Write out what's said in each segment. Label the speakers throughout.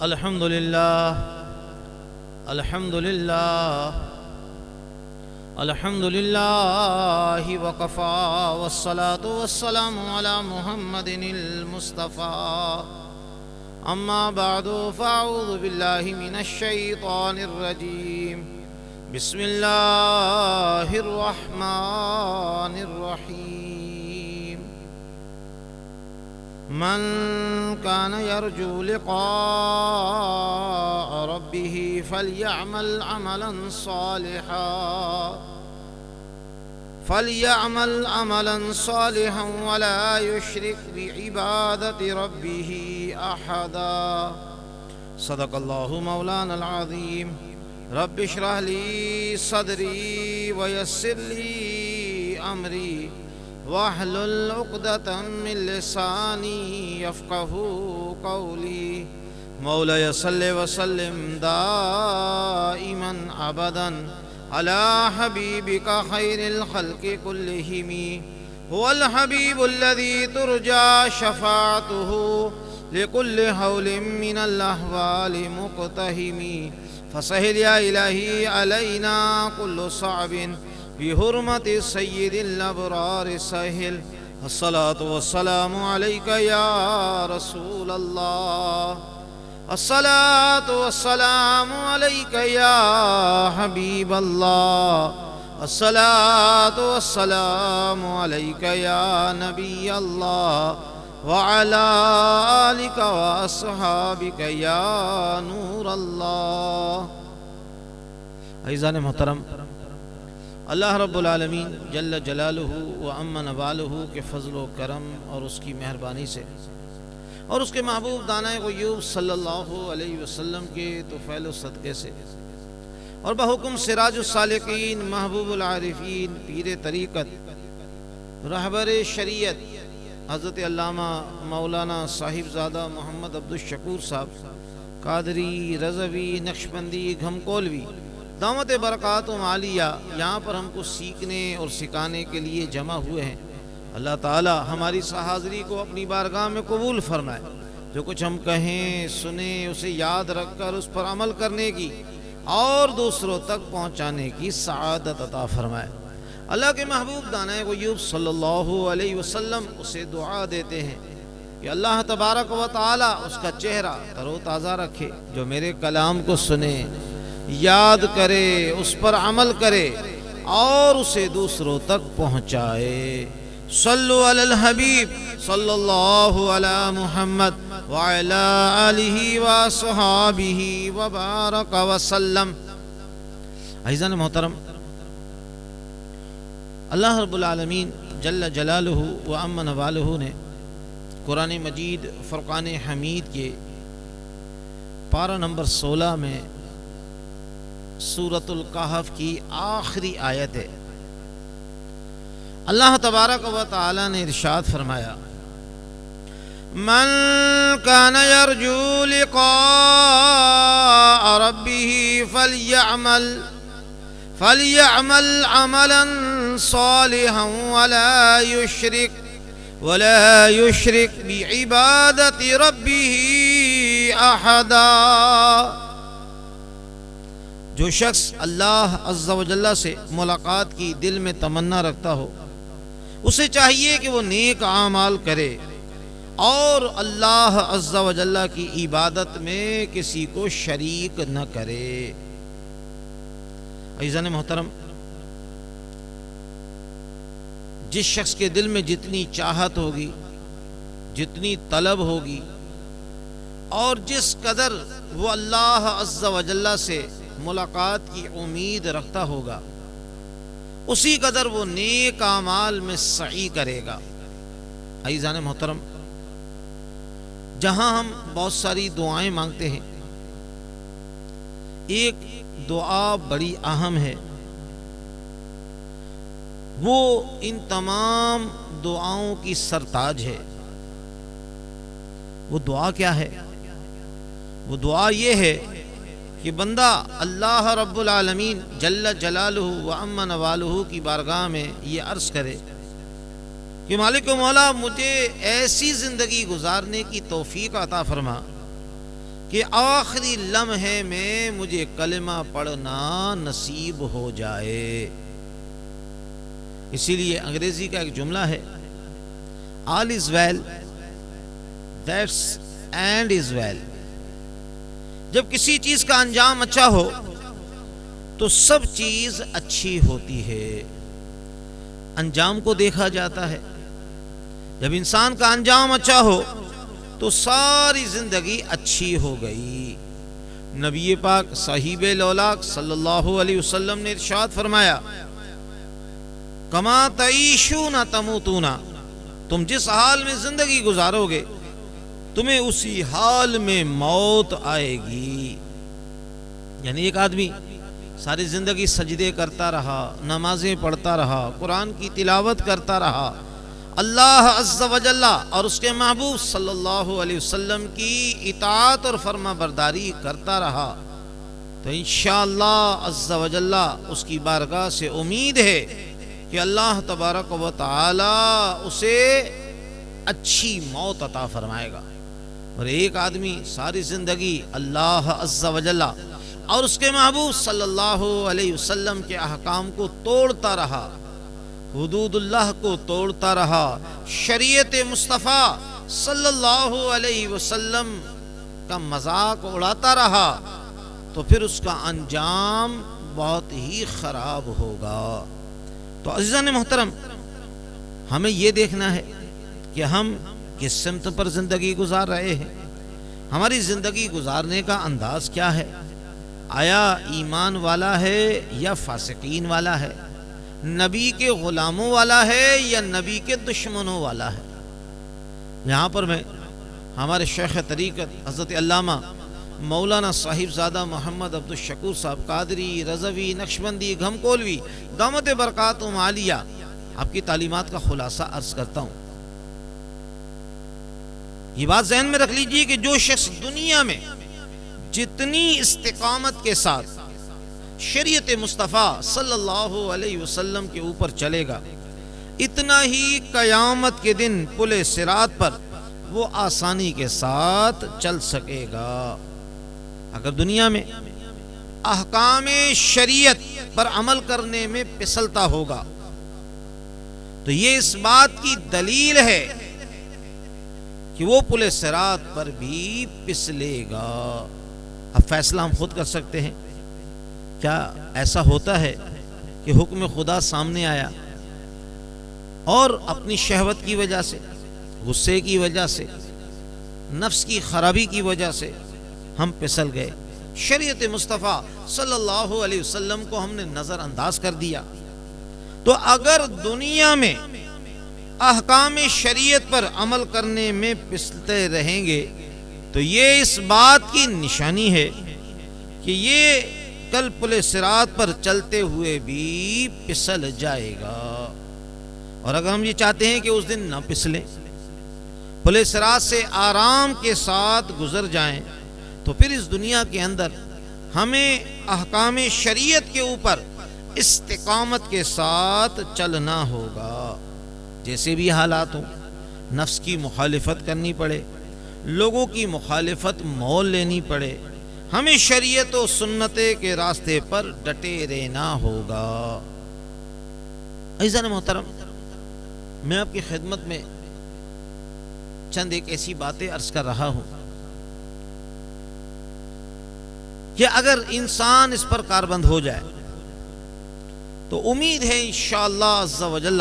Speaker 1: الحمد لله الحمد لله الحمد لله وكفى والصلاة والسلام على محمد المصطفى أما بعد فأعوذ بالله من الشيطان الرجيم بسم الله الرحمن الرحيم من كان يرجو لقاء ربه فليعمل عملا صالحا ولا يشرك بعبادة ربه أحدا. صدق الله مولانا العظيم. رب اشرح لي صدري ويسر لي أمري واحلل عقدة من لساني يفقهوا قولي. مولاي صل وسلم دائما أبدا على حبيبك خير الخلق كلهم. هو الحبيب الذي ترجى شفاعته لكل هول من الأهوال مقتهم. فسهل يا إلهي علينا كل صعب بحرمة سيد الأبرار سهل. الصلاة والسلام عليك يا رسول الله. الصلاة والسلام عليك يا حبيب الله. الصلاة والسلام عليك يا نبي الله وعلى آلك وأصحابك يا نور الله. عزیزان محترم، اللہ رب العالمین جل جلالہ و عم نوالہ کے فضل و کرم اور اس کی مہربانی سے اور اس کے محبوب دانہ غیوب صلی اللہ علیہ وسلم کے طفیل و صدقے سے اور بحکم سراج السالکین محبوب العارفین پیر طریقت رہبر شریعت حضرت علامہ مولانا صاحب زادہ محمد عبد الشکور صاحب قادری، رضوی، نقشبندی، گھمکولوی دعوت برکات و عالیہ یہاں پر ہم کو سیکھنے اور سکھانے کے لیے جمع ہوئے ہیں. اللہ تعالی ہماری اس حاضری کو اپنی بارگاہ میں قبول فرمائے. جو کچھ ہم کہیں سنیں اسے یاد رکھ کر اس پر عمل کرنے کی اور دوسروں تک پہنچانے کی سعادت عطا فرمائے. اللہ کے محبوب دانہ غیوب صلی اللہ علیہ وسلم اسے دعا دیتے ہیں کہ اللہ تبارک و تعالی اس کا چہرہ تر و تازہ رکھے، جو میرے کلام کو سنے، یاد کرے، اس پر عمل کرے اور اسے دوسروں تک پہنچائے. صلو علی الحبیب صلی اللہ علی محمد وعلی آلہ وصحابہ وبارک وسلم. عزیزان محترم، اللہ رب العالمین جل جلالہ و عم نوالہ نے قرآن مجید فرقان حمید کے پارہ نمبر 16 میں سورۃ الکہف کی آخری آیت ہے. اللہ تبارک و تعالی نے ارشاد فرمایا: من کان یرجو لقاء ربہ فلیعمل عملا صالحا ولا یشرک بعبادت ربہ احدا. جو شخص اللہ عز و جل سے ملاقات کی دل میں تمنا رکھتا ہو، اسے چاہیے کہ وہ نیک اعمال کرے اور اللہ عز و جل کی عبادت میں کسی کو شریک نہ کرے. عزیزان محترم، جس شخص کے دل میں جتنی چاہت ہوگی، جتنی طلب ہوگی اور جس قدر وہ اللہ عز و جل سے ملاقات کی امید رکھتا ہوگا، اسی قدر وہ نیک اعمال میں سعی کرے گا. عزیزان محترم، جہاں ہم بہت ساری دعائیں مانگتے ہیں، ایک دعا بڑی اہم ہے. وہ ان تمام دعاؤں کی سرتاج ہے. وہ دعا کیا ہے؟ وہ دعا یہ ہے کہ بندہ اللہ رب العالمین جل جلالہ و عم نوالہ کی بارگاہ میں یہ عرض کرے کہ مالک و مولا مجھے ایسی زندگی گزارنے کی توفیق عطا فرما کہ آخری لمحے میں مجھے کلمہ پڑھنا نصیب ہو جائے۔ اسی لیے انگریزی کا ایک جملہ ہے، all is well that's end is well۔ جب کسی چیز کا انجام اچھا ہو تو سب چیز اچھی ہوتی ہے، انجام کو دیکھا جاتا ہے۔ جب انسان کا انجام اچھا ہو تو ساری زندگی اچھی ہو گئی۔ نبی پاک صاحب لولاک صلی اللہ علیہ وسلم نے ارشاد فرمایا، کما تعیشون تموتون، تم جس حال میں زندگی گزارو گے تمہیں اسی حال میں موت آئے گی۔ یعنی ایک آدمی ساری زندگی سجدے کرتا رہا، نمازیں پڑھتا رہا، قرآن کی تلاوت کرتا رہا، اللہ عز و جل اور اس کے محبوب صلی اللہ علیہ وسلم کی اطاعت اور فرما برداری کرتا رہا، تو انشاءاللہ عز و جل اس کی بارگاہ سے امید ہے کہ اللہ تبارک و تعالی اسے اچھی موت عطا فرمائے گا۔ اور ایک آدمی ساری زندگی اللہ عز و جل اور اس کے محبوب صلی اللہ علیہ وسلم کے احکام کو توڑتا رہا، حدود اللہ کو توڑتا رہا، شریعت مصطفیٰ صلی اللہ علیہ وسلم کا مذاق اڑاتا رہا، تو پھر اس کا انجام بہت ہی خراب ہوگا۔ تو عزیزان محترم، ہمیں یہ دیکھنا ہے کہ ہم کس سمت پر زندگی گزار رہے ہیں، ہماری زندگی گزارنے کا انداز کیا ہے، آیا ایمان والا ہے یا فاسقین والا ہے، نبی کے غلاموں والا ہے یا نبی کے دشمنوں والا ہے۔ یہاں پر میں ہمارے شیخ طریقت حضرت علامہ مولانا صاحب زادہ محمد عبد الشکور صاحب قادری، رضوی، نقشبندی، گھمکولوی دامت برکاتہم عالیہ آپ کی تعلیمات کا خلاصہ عرض کرتا ہوں۔ یہ بات ذہن میں رکھ لیجئے کہ جو شخص دنیا میں جتنی استقامت کے ساتھ شریعت مصطفیٰ صلی اللہ علیہ وسلم کے اوپر چلے گا، اتنا ہی قیامت کے دن پل صراط پر وہ آسانی کے ساتھ چل سکے گا۔ اگر دنیا میں احکام شریعت پر عمل کرنے میں پسلتا ہوگا تو یہ اس بات کی دلیل ہے کہ وہ پل صراط پر بھی پسلے گا۔ اب فیصلہ ہم خود کر سکتے ہیں۔ کیا ایسا ہوتا ہے کہ حکم خدا سامنے آیا اور اپنی شہوت کی وجہ سے، غصے کی وجہ سے، نفس کی خرابی کی وجہ سے ہم پسل گئے، شریعت مصطفیٰ صلی اللہ علیہ وسلم کو ہم نے نظر انداز کر دیا؟ تو اگر دنیا میں احکام شریعت پر عمل کرنے میں پسلتے رہیں گے تو یہ اس بات کی نشانی ہے کہ یہ کل پل صراط پر چلتے ہوئے بھی پسل جائے گا۔ اور اگر ہم یہ چاہتے ہیں کہ اس دن نہ پسلیں، پل صراط سے آرام کے ساتھ گزر جائیں، تو پھر اس دنیا کے اندر ہمیں احکام شریعت کے اوپر استقامت کے ساتھ چلنا ہوگا۔ جیسے بھی حالات ہوں، نفس کی مخالفت کرنی پڑے، لوگوں کی مخالفت مول لینی پڑے، ہمیں شریعت و سنت کے راستے پر ڈٹے رہنا ہوگا۔ عزیزان محترم، میں آپ کی خدمت میں چند ایک ایسی باتیں عرض کر رہا ہوں کہ اگر انسان اس پر کاربند ہو جائے تو امید ہے انشاءاللہ عز و جل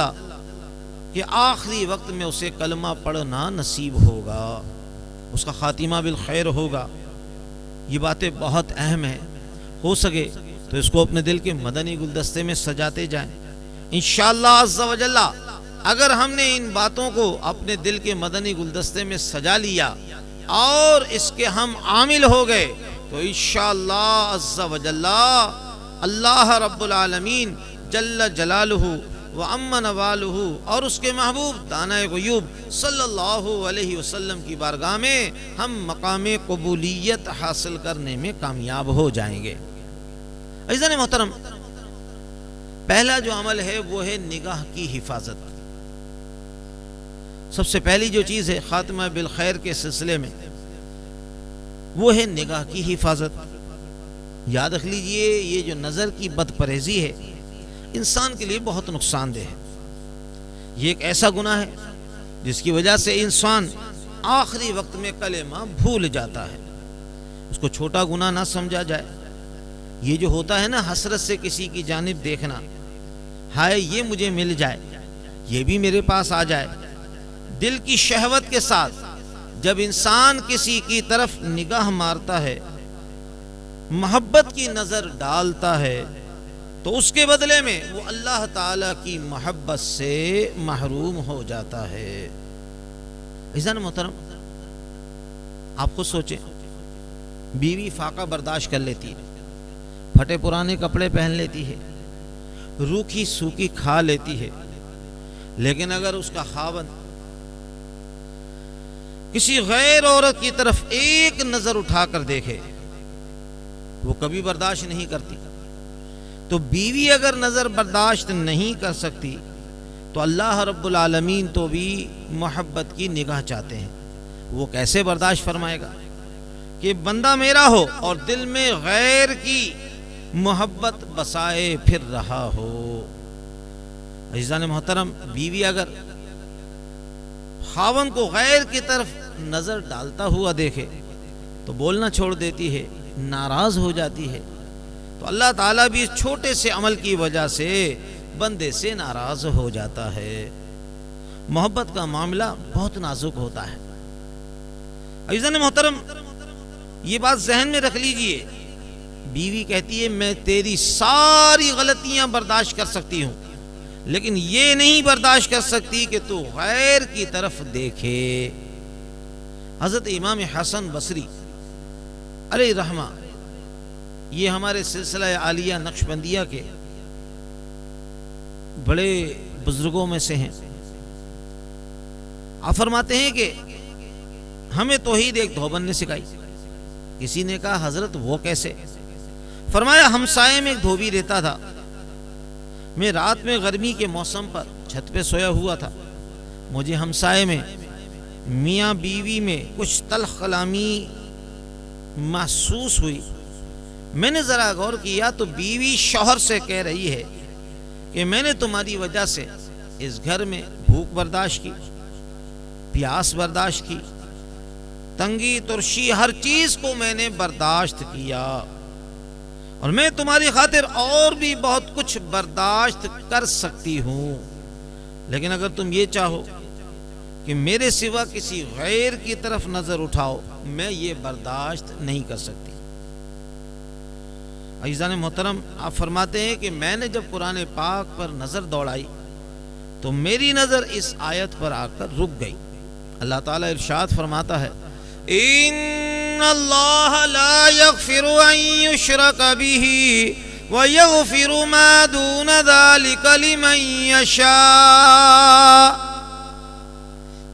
Speaker 1: کہ آخری وقت میں اسے کلمہ پڑھنا نصیب ہوگا، اس کا خاتمہ بالخیر ہوگا۔ یہ باتیں بہت اہم ہیں، ہو سکے تو اس کو اپنے دل کے مدنی گلدستے میں سجاتے جائیں انشاءاللہ عز و جل۔ اگر ہم نے ان باتوں کو اپنے دل کے مدنی گلدستے میں سجا لیا اور اس کے ہم عامل ہو گئے تو انشاءاللہ عز و جل اللہ رب العالمین جل جلالہ وعم نوالہ اور اس کے محبوب دانائے غیوب صلی اللہ علیہ وسلم کی بارگاہ میں ہم مقام قبولیت حاصل کرنے میں کامیاب ہو جائیں گے۔ عزیزان محترم، پہلا جو عمل ہے وہ ہے نگاہ کی حفاظت۔ سب سے پہلی جو چیز ہے خاتمہ بالخیر کے سلسلے میں وہ ہے نگاہ کی حفاظت۔ یاد رکھ لیجئے یہ جو نظر کی بد پرہیزی ہے انسان کے لیے بہت نقصان دہ ہے۔ یہ ایک ایسا گناہ ہے جس کی وجہ سے انسان آخری وقت میں کلمہ بھول جاتا ہے، اس کو چھوٹا گناہ نہ سمجھا جائے۔ یہ جو ہوتا ہے نا حسرت سے کسی کی جانب دیکھنا، ہائے یہ مجھے مل جائے، یہ بھی میرے پاس آ جائے، دل کی شہوت کے ساتھ جب انسان کسی کی طرف نگاہ مارتا ہے، محبت کی نظر ڈالتا ہے، تو اس کے بدلے میں وہ اللہ تعالی کی محبت سے محروم ہو جاتا ہے۔ عزیزان محترم، آپ خود سوچیں، بیوی فاقہ برداشت کر لیتی ہے، پھٹے پرانے کپڑے پہن لیتی ہے، روکھی سوکھی کھا لیتی ہے، لیکن اگر اس کا خاوند کسی غیر عورت کی طرف ایک نظر اٹھا کر دیکھے وہ کبھی برداشت نہیں کرتی۔ تو بیوی اگر نظر برداشت نہیں کر سکتی تو اللہ رب العالمین تو بھی محبت کی نگاہ چاہتے ہیں، وہ کیسے برداشت فرمائے گا کہ بندہ میرا ہو اور دل میں غیر کی محبت بسائے پھر رہا ہو۔ عزیزان محترم، بیوی اگر خاوند کو غیر کی طرف نظر ڈالتا ہوا دیکھے تو بولنا چھوڑ دیتی ہے، ناراض ہو جاتی ہے، تو اللہ تعالیٰ بھی اس چھوٹے سے عمل کی وجہ سے بندے سے ناراض ہو جاتا ہے۔ محبت کا معاملہ بہت نازک ہوتا ہے۔ عزیزان محترم، یہ بات ذہن میں رکھ لیجئے، بیوی کہتی ہے میں تیری ساری غلطیاں برداشت کر سکتی ہوں، لیکن یہ نہیں برداشت کر سکتی کہ تو غیر کی طرف دیکھے۔ حضرت امام حسن بصری علیہ رحمہ، یہ ہمارے سلسلہ عالیہ نقشبندیہ کے بڑے بزرگوں میں سے ہیں۔ آپ فرماتے ہیں کہ ہمیں توحید ایک دھوبن نے سکھائی۔ کسی نے کہا حضرت وہ کیسے؟ فرمایا ہمسائے میں ایک دھوبی رہتا تھا، میں رات میں گرمی کے موسم پر چھت پہ سویا ہوا تھا، مجھے ہمسائے میں میاں بیوی میں کچھ تلخ کلامی محسوس ہوئی۔ میں نے ذرا غور کیا تو بیوی شوہر سے کہہ رہی ہے کہ میں نے تمہاری وجہ سے اس گھر میں بھوک برداشت کی، پیاس برداشت کی، تنگی ترشی ہر چیز کو میں نے برداشت کیا، اور میں تمہاری خاطر اور بھی بہت کچھ برداشت کر سکتی ہوں، لیکن اگر تم یہ چاہو کہ میرے سوا کسی غیر کی طرف نظر اٹھاؤ، میں یہ برداشت نہیں کر سکتی۔ عزیزان محترم، آپ فرماتے ہیں کہ میں نے جب قرآن پاک پر نظر دوڑائی تو میری نظر اس آیت پر آ کر رک گئی۔ اللہ تعالیٰ ارشاد فرماتا ہے ان اللہ لا یغفر ان یشرک بہ ویغفر ما دون ذلک لمن یشاء۔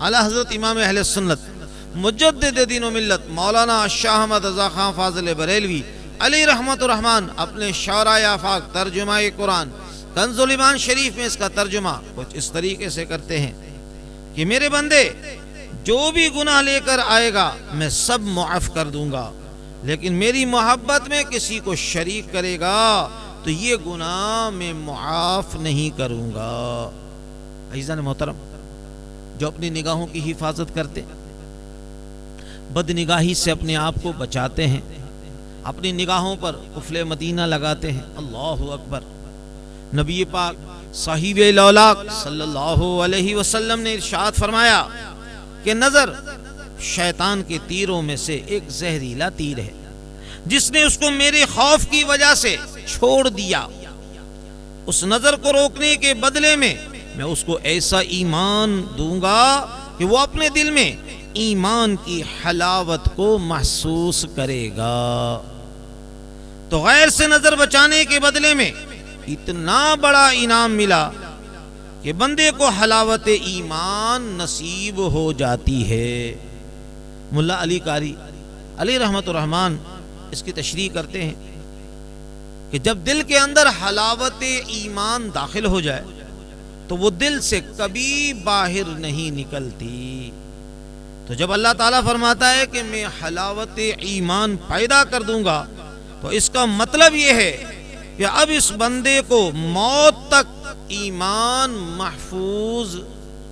Speaker 1: اعلی حضرت امام اہل سنت مجدد دین و ملت مولانا شاہ احمد رضا خان فاضل بریلوی علی رحمت الرحمن اپنے شعرائے آفاق ترجمہ قرآن کنز الایمان شریف میں اس کا ترجمہ کچھ اس طریقے سے کرتے ہیں کہ میرے بندے جو بھی گناہ لے کر آئے گا میں سب معاف کر دوں گا، لیکن میری محبت میں کسی کو شریک کرے گا تو یہ گناہ میں معاف نہیں کروں گا۔ عزیزان محترم، جو اپنی نگاہوں کی حفاظت کرتے ہیں، بد نگاہی سے اپنے آپ کو بچاتے ہیں، اپنی نگاہوں پر قفل مدینہ لگاتے ہیں، اللہ اکبر۔ نبی پاک صاحب الاولاق صلی اللہ علیہ وسلم نے ارشاد فرمایا کہ نظر شیطان کے تیروں میں سے ایک زہریلا تیر ہے، جس نے اس کو میرے خوف کی وجہ سے چھوڑ دیا، اس نظر کو روکنے کے بدلے میں میں اس کو ایسا ایمان دوں گا کہ وہ اپنے دل میں ایمان کی حلاوت کو محسوس کرے گا۔ تو غیر سے نظر بچانے کے بدلے میں اتنا بڑا انعام ملا کہ بندے کو حلاوت ایمان نصیب ہو جاتی ہے۔ ملا علی قاری علی رحمت الرحمن اس کی تشریح کرتے ہیں کہ جب دل کے اندر حلاوت ایمان داخل ہو جائے تو وہ دل سے کبھی باہر نہیں نکلتی۔ تو جب اللہ تعالیٰ فرماتا ہے کہ میں حلاوت ایمان پیدا کر دوں گا تو اس کا مطلب یہ ہے کہ اب اس بندے کو موت تک ایمان محفوظ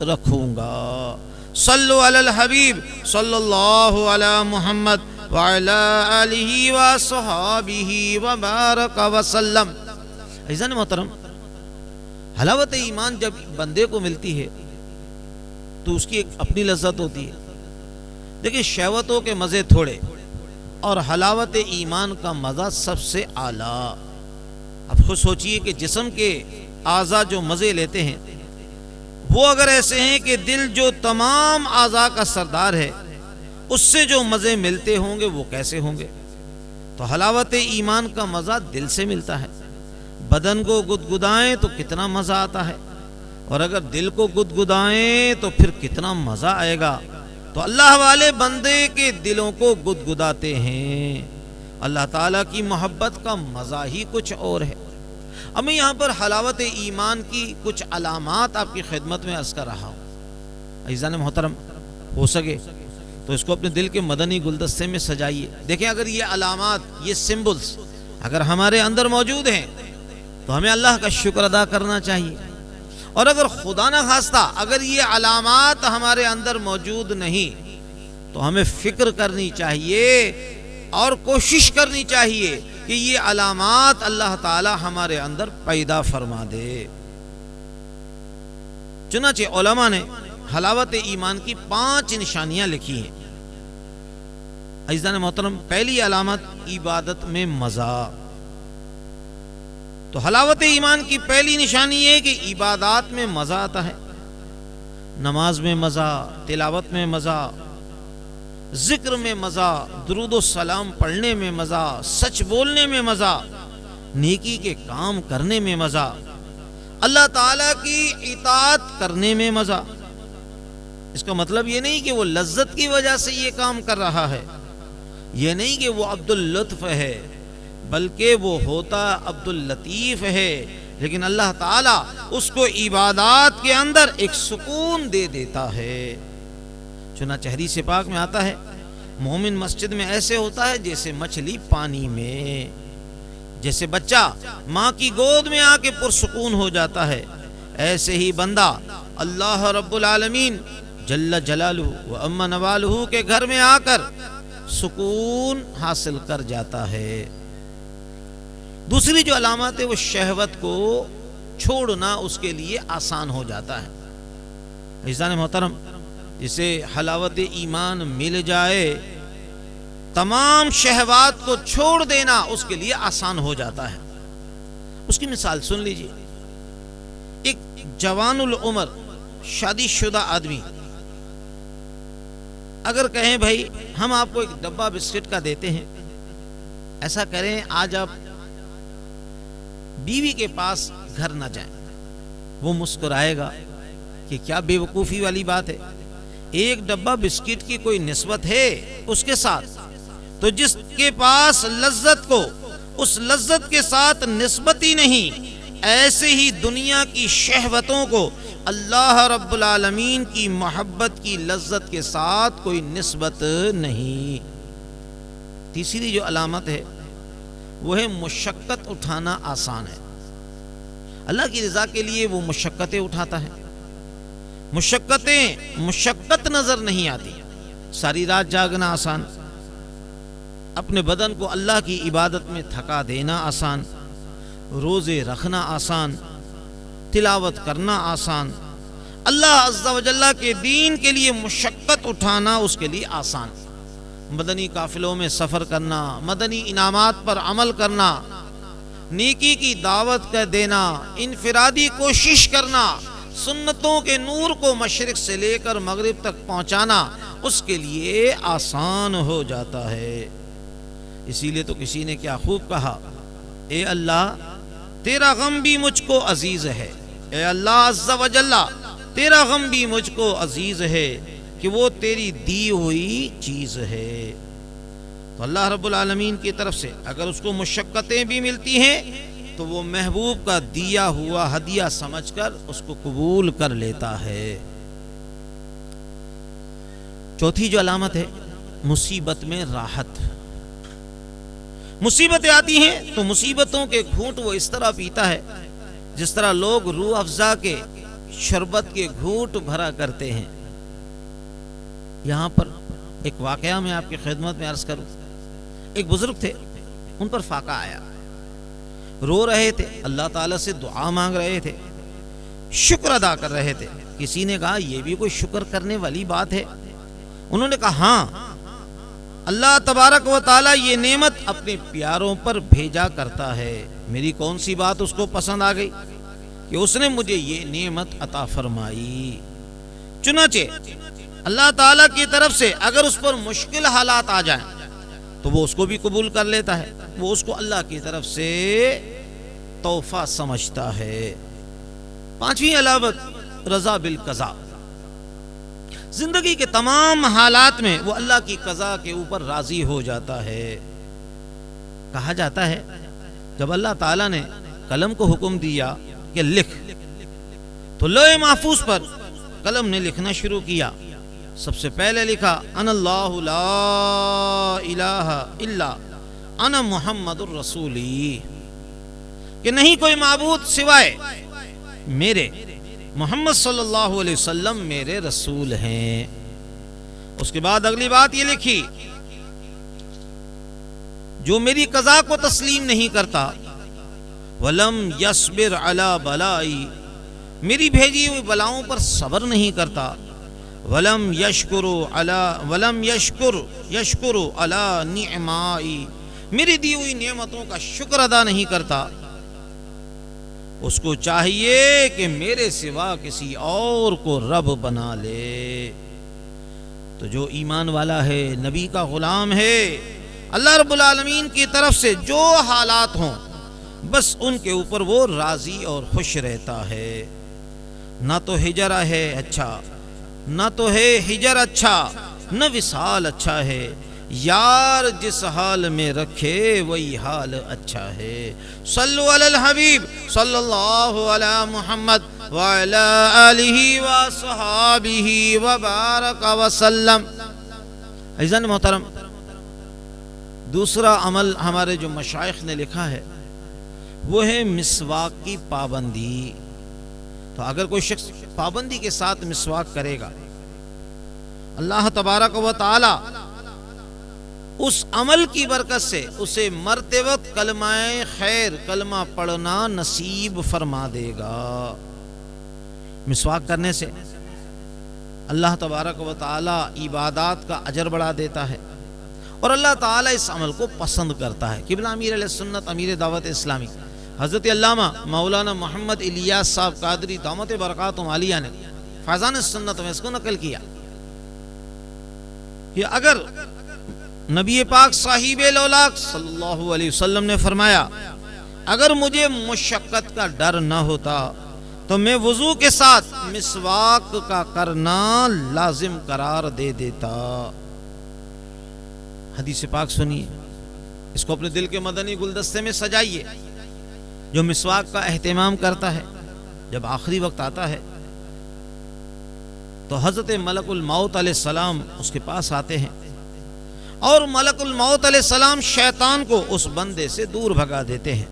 Speaker 1: رکھوں گا۔ صلو علی الحبیب صلی اللہ علی محمد وعلی آلہ وصحابہ وبارک وسلم۔ عزیزان محترم، حلاوت ایمان جب بندے کو ملتی ہے تو اس کی ایک اپنی لذت ہوتی ہے۔ دیکھیں، شہوتوں کے مزے تھوڑے اور حلاوت ایمان کا مزہ سب سے اعلیٰ۔ اب خود سوچئے کہ جسم کے اعضاء جو مزے لیتے ہیں وہ اگر ایسے ہیں کہ دل جو تمام اعضاء کا سردار ہے اس سے جو مزے ملتے ہوں گے وہ کیسے ہوں گے؟ تو حلاوت ایمان کا مزہ دل سے ملتا ہے۔ بدن کو گدگدائیں تو کتنا مزہ آتا ہے، اور اگر دل کو گدگدائیں تو پھر کتنا مزہ آئے گا۔ تو اللہ والے بندے کے دلوں کو گدگداتے ہیں۔ اللہ تعالیٰ کی محبت کا مزہ ہی کچھ اور ہے۔ اب میں یہاں پر حلاوت ایمان کی کچھ علامات آپ کی خدمت میں عرض کر رہا ہوں۔ عزیزان محترم، ہو سکے تو اس کو اپنے دل کے مدنی گلدستے میں سجائیے۔ دیکھیں، اگر یہ علامات، یہ سمبلز اگر ہمارے اندر موجود ہیں تو ہمیں اللہ کا شکر ادا کرنا چاہیے، اور اگر خدا نہ خواستہ اگر یہ علامات ہمارے اندر موجود نہیں تو ہمیں فکر کرنی چاہیے اور کوشش کرنی چاہیے کہ یہ علامات اللہ تعالی ہمارے اندر پیدا فرما دے۔ چنانچہ علماء نے حلاوت ایمان کی 5 نشانیاں لکھی ہیں۔ عزیزان محترم، پہلی علامت عبادت میں مزہ۔ تو حلاوت ایمان کی پہلی نشانی یہ کہ عبادات میں مزہ آتا ہے۔ نماز میں مزہ، تلاوت میں مزہ، ذکر میں مزہ، درود و سلام پڑھنے میں مزہ، سچ بولنے میں مزہ، نیکی کے کام کرنے میں مزہ، اللہ تعالیٰ کی اطاعت کرنے میں مزہ۔ اس کا مطلب یہ نہیں کہ وہ لذت کی وجہ سے یہ کام کر رہا ہے، یہ نہیں کہ وہ عبد اللطف ہے، بلکہ وہ ہوتا عبد اللطیف ہے، لیکن اللہ تعالیٰ اس کو عبادات کے اندر ایک سکون دے دیتا ہے۔ چنانچہ حدیث پاک میں آتا ہے، مومن مسجد میں ایسے ہوتا ہے جیسے مچھلی پانی میں، جیسے بچہ ماں کی گود میں آ کے پرسکون ہو جاتا ہے، ایسے ہی بندہ اللہ رب العالمین جل جلالہ و عم نوالہ کے گھر میں آ کر سکون حاصل کر جاتا ہے۔ دوسری جو علامات ہے وہ شہوت کو چھوڑنا اس کے لیے آسان ہو جاتا ہے۔ عزیزان محترم، جسے حلاوت ایمان مل جائے تمام شہوات کو چھوڑ دینا اس کے لیے آسان ہو جاتا ہے۔ اس کی مثال سن لیجئے، ایک جوان العمر شادی شدہ آدمی اگر کہیں بھائی ہم آپ کو ایک ڈبہ بسکٹ کا دیتے ہیں، ایسا کریں آج آپ بیوی کے پاس گھر نہ جائیں، وہ مسکرائے گا کہ کیا بے وقوفی والی بات ہے، ایک ڈبہ بسکٹ کی کوئی نسبت ہے اس کے ساتھ؟ تو جس کے پاس لذت کو اس لذت کے ساتھ نسبت ہی نہیں، ایسے ہی دنیا کی شہوتوں کو اللہ رب العالمین کی محبت کی لذت کے ساتھ کوئی نسبت نہیں۔ تیسری جو علامت ہے وہ ہے مشقت اٹھانا آسان ہے۔ اللہ کی رضا کے لیے وہ مشقتیں اٹھاتا ہے، مشقت نظر نہیں آتی۔ ساری رات جاگنا آسان، اپنے بدن کو اللہ کی عبادت میں تھکا دینا آسان، روزے رکھنا آسان، تلاوت کرنا آسان، اللہ عز و جل کے دین کے لیے مشقت اٹھانا اس کے لیے آسان۔ مدنی قافلوں میں سفر کرنا، مدنی انعامات پر عمل کرنا، نیکی کی دعوت کر دینا، انفرادی کوشش کرنا، سنتوں کے نور کو مشرق سے لے کر مغرب تک پہنچانا اس کے لیے آسان ہو جاتا ہے۔ اسی لیے تو کسی نے کیا خوب کہا، اے اللہ تیرا غم بھی مجھ کو عزیز ہے، اے اللہ عز و جل تیرا غم بھی مجھ کو عزیز ہے کہ وہ تیری دی ہوئی چیز ہے۔ تو اللہ رب العالمین کی طرف سے اگر اس کو مشقتیں بھی ملتی ہیں تو وہ محبوب کا دیا ہوا ہدیہ سمجھ کر اس کو قبول کر لیتا ہے۔ چوتھی جو علامت ہے مصیبت میں راحت. مصیبتیں آتی ہیں تو مصیبتوں کے گھونٹ وہ اس طرح پیتا ہے جس طرح لوگ روح افزا کے شربت کے گھونٹ بھرا کرتے ہیں. یہاں پر ایک واقعہ میں آپ کی خدمت میں عرض کروں. ایک بزرگ تھے، ان پر فاقہ آیا، رو رہے تھے، اللہ تعالیٰ سے دعا مانگ رہے تھے، شکر ادا کر رہے تھے. کسی نے کہا یہ بھی کوئی شکر کرنے والی بات ہے؟ انہوں نے کہا ہاں، اللہ تبارک و تعالیٰ یہ نعمت اپنے پیاروں پر بھیجا کرتا ہے. میری کون سی بات اس کو پسند آ گئی کہ اس نے مجھے یہ نعمت عطا فرمائی. چنانچہ اللہ تعالیٰ کی طرف سے اگر اس پر مشکل حالات آ جائیں تو وہ اس کو بھی قبول کر لیتا ہے، وہ اس کو اللہ کی طرف سے تحفہ سمجھتا ہے. پانچویں علامت رضا بالقضاء. زندگی کے تمام حالات میں وہ اللہ کی قضا کے اوپر راضی ہو جاتا ہے. کہا جاتا ہے جب اللہ تعالیٰ نے قلم کو حکم دیا کہ لکھ، تو لوح محفوظ پر قلم نے لکھنا شروع کیا. سب سے پہلے لکھا ان اللہ لا الہ الا انا محمد الرسولی، کہ نہیں کوئی معبود سوائے میرے، محمد صلی اللہ علیہ وسلم میرے رسول ہیں. اس کے بعد اگلی بات یہ لکھی جو میری قضا کو تسلیم نہیں کرتا، ولم یصبر علی بلائی، میری بھیجی ہوئی بلاؤں پر صبر نہیں کرتا، ولم یشکر علی نعمائی، میری دی ہوئی نعمتوں کا شکر ادا نہیں کرتا، اس کو چاہیے کہ میرے سوا کسی اور کو رب بنا لے. تو جو ایمان والا ہے، نبی کا غلام ہے، اللہ رب العالمین کی طرف سے جو حالات ہوں بس ان کے اوپر وہ راضی اور خوش رہتا ہے. نہ تو ہجر ہے اچھا، نہ تو ہے ہجر اچھا، نہ وصال اچھا ہے، یار جس حال میں رکھے وہی حال اچھا ہے. صلو علی الحبیب صلی اللہ علی محمد وعلی آلہ وصحابہ وبارک وسلم. عزیزان محترم، دوسرا عمل ہمارے جو مشائخ نے لکھا ہے وہ ہے مسواک کی پابندی. تو اگر کوئی شخص پابندی کے ساتھ مسواک کرے گا، اللہ تبارک و تعالی اس عمل کی برکت سے اسے مرتے وقت کلمہ خیر، کلمہ پڑھنا نصیب فرما دے گا. مسواک کرنے سے اللہ تبارک و تعالی عبادات کا اجر بڑھا دیتا ہے اور اللہ تعالی اس عمل کو پسند کرتا ہے. قبلہ امیر علیہ سنت، امیر دعوت اسلامی حضرت علامہ مولانا محمد الیاس صاحب قادری دامت برکاتہم عالیہ نے فیضان السنت میں اس کو نقل کیا کہ اگر نبی پاک صاحب الاولاق صلی اللہ علیہ وسلم نے فرمایا اگر مجھے مشقت کا ڈر نہ ہوتا تو میں وضو کے ساتھ مسواک کا کرنا لازم قرار دے دیتا. حدیث پاک سنیے، اس کو اپنے دل کے مدنی گلدستے میں سجائیے. جو مسواک کا اہتمام کرتا ہے، جب آخری وقت آتا ہے تو حضرت ملک الموت علیہ السلام اس کے پاس آتے ہیں اور ملک الموت علیہ السلام شیطان کو اس بندے سے دور بھگا دیتے ہیں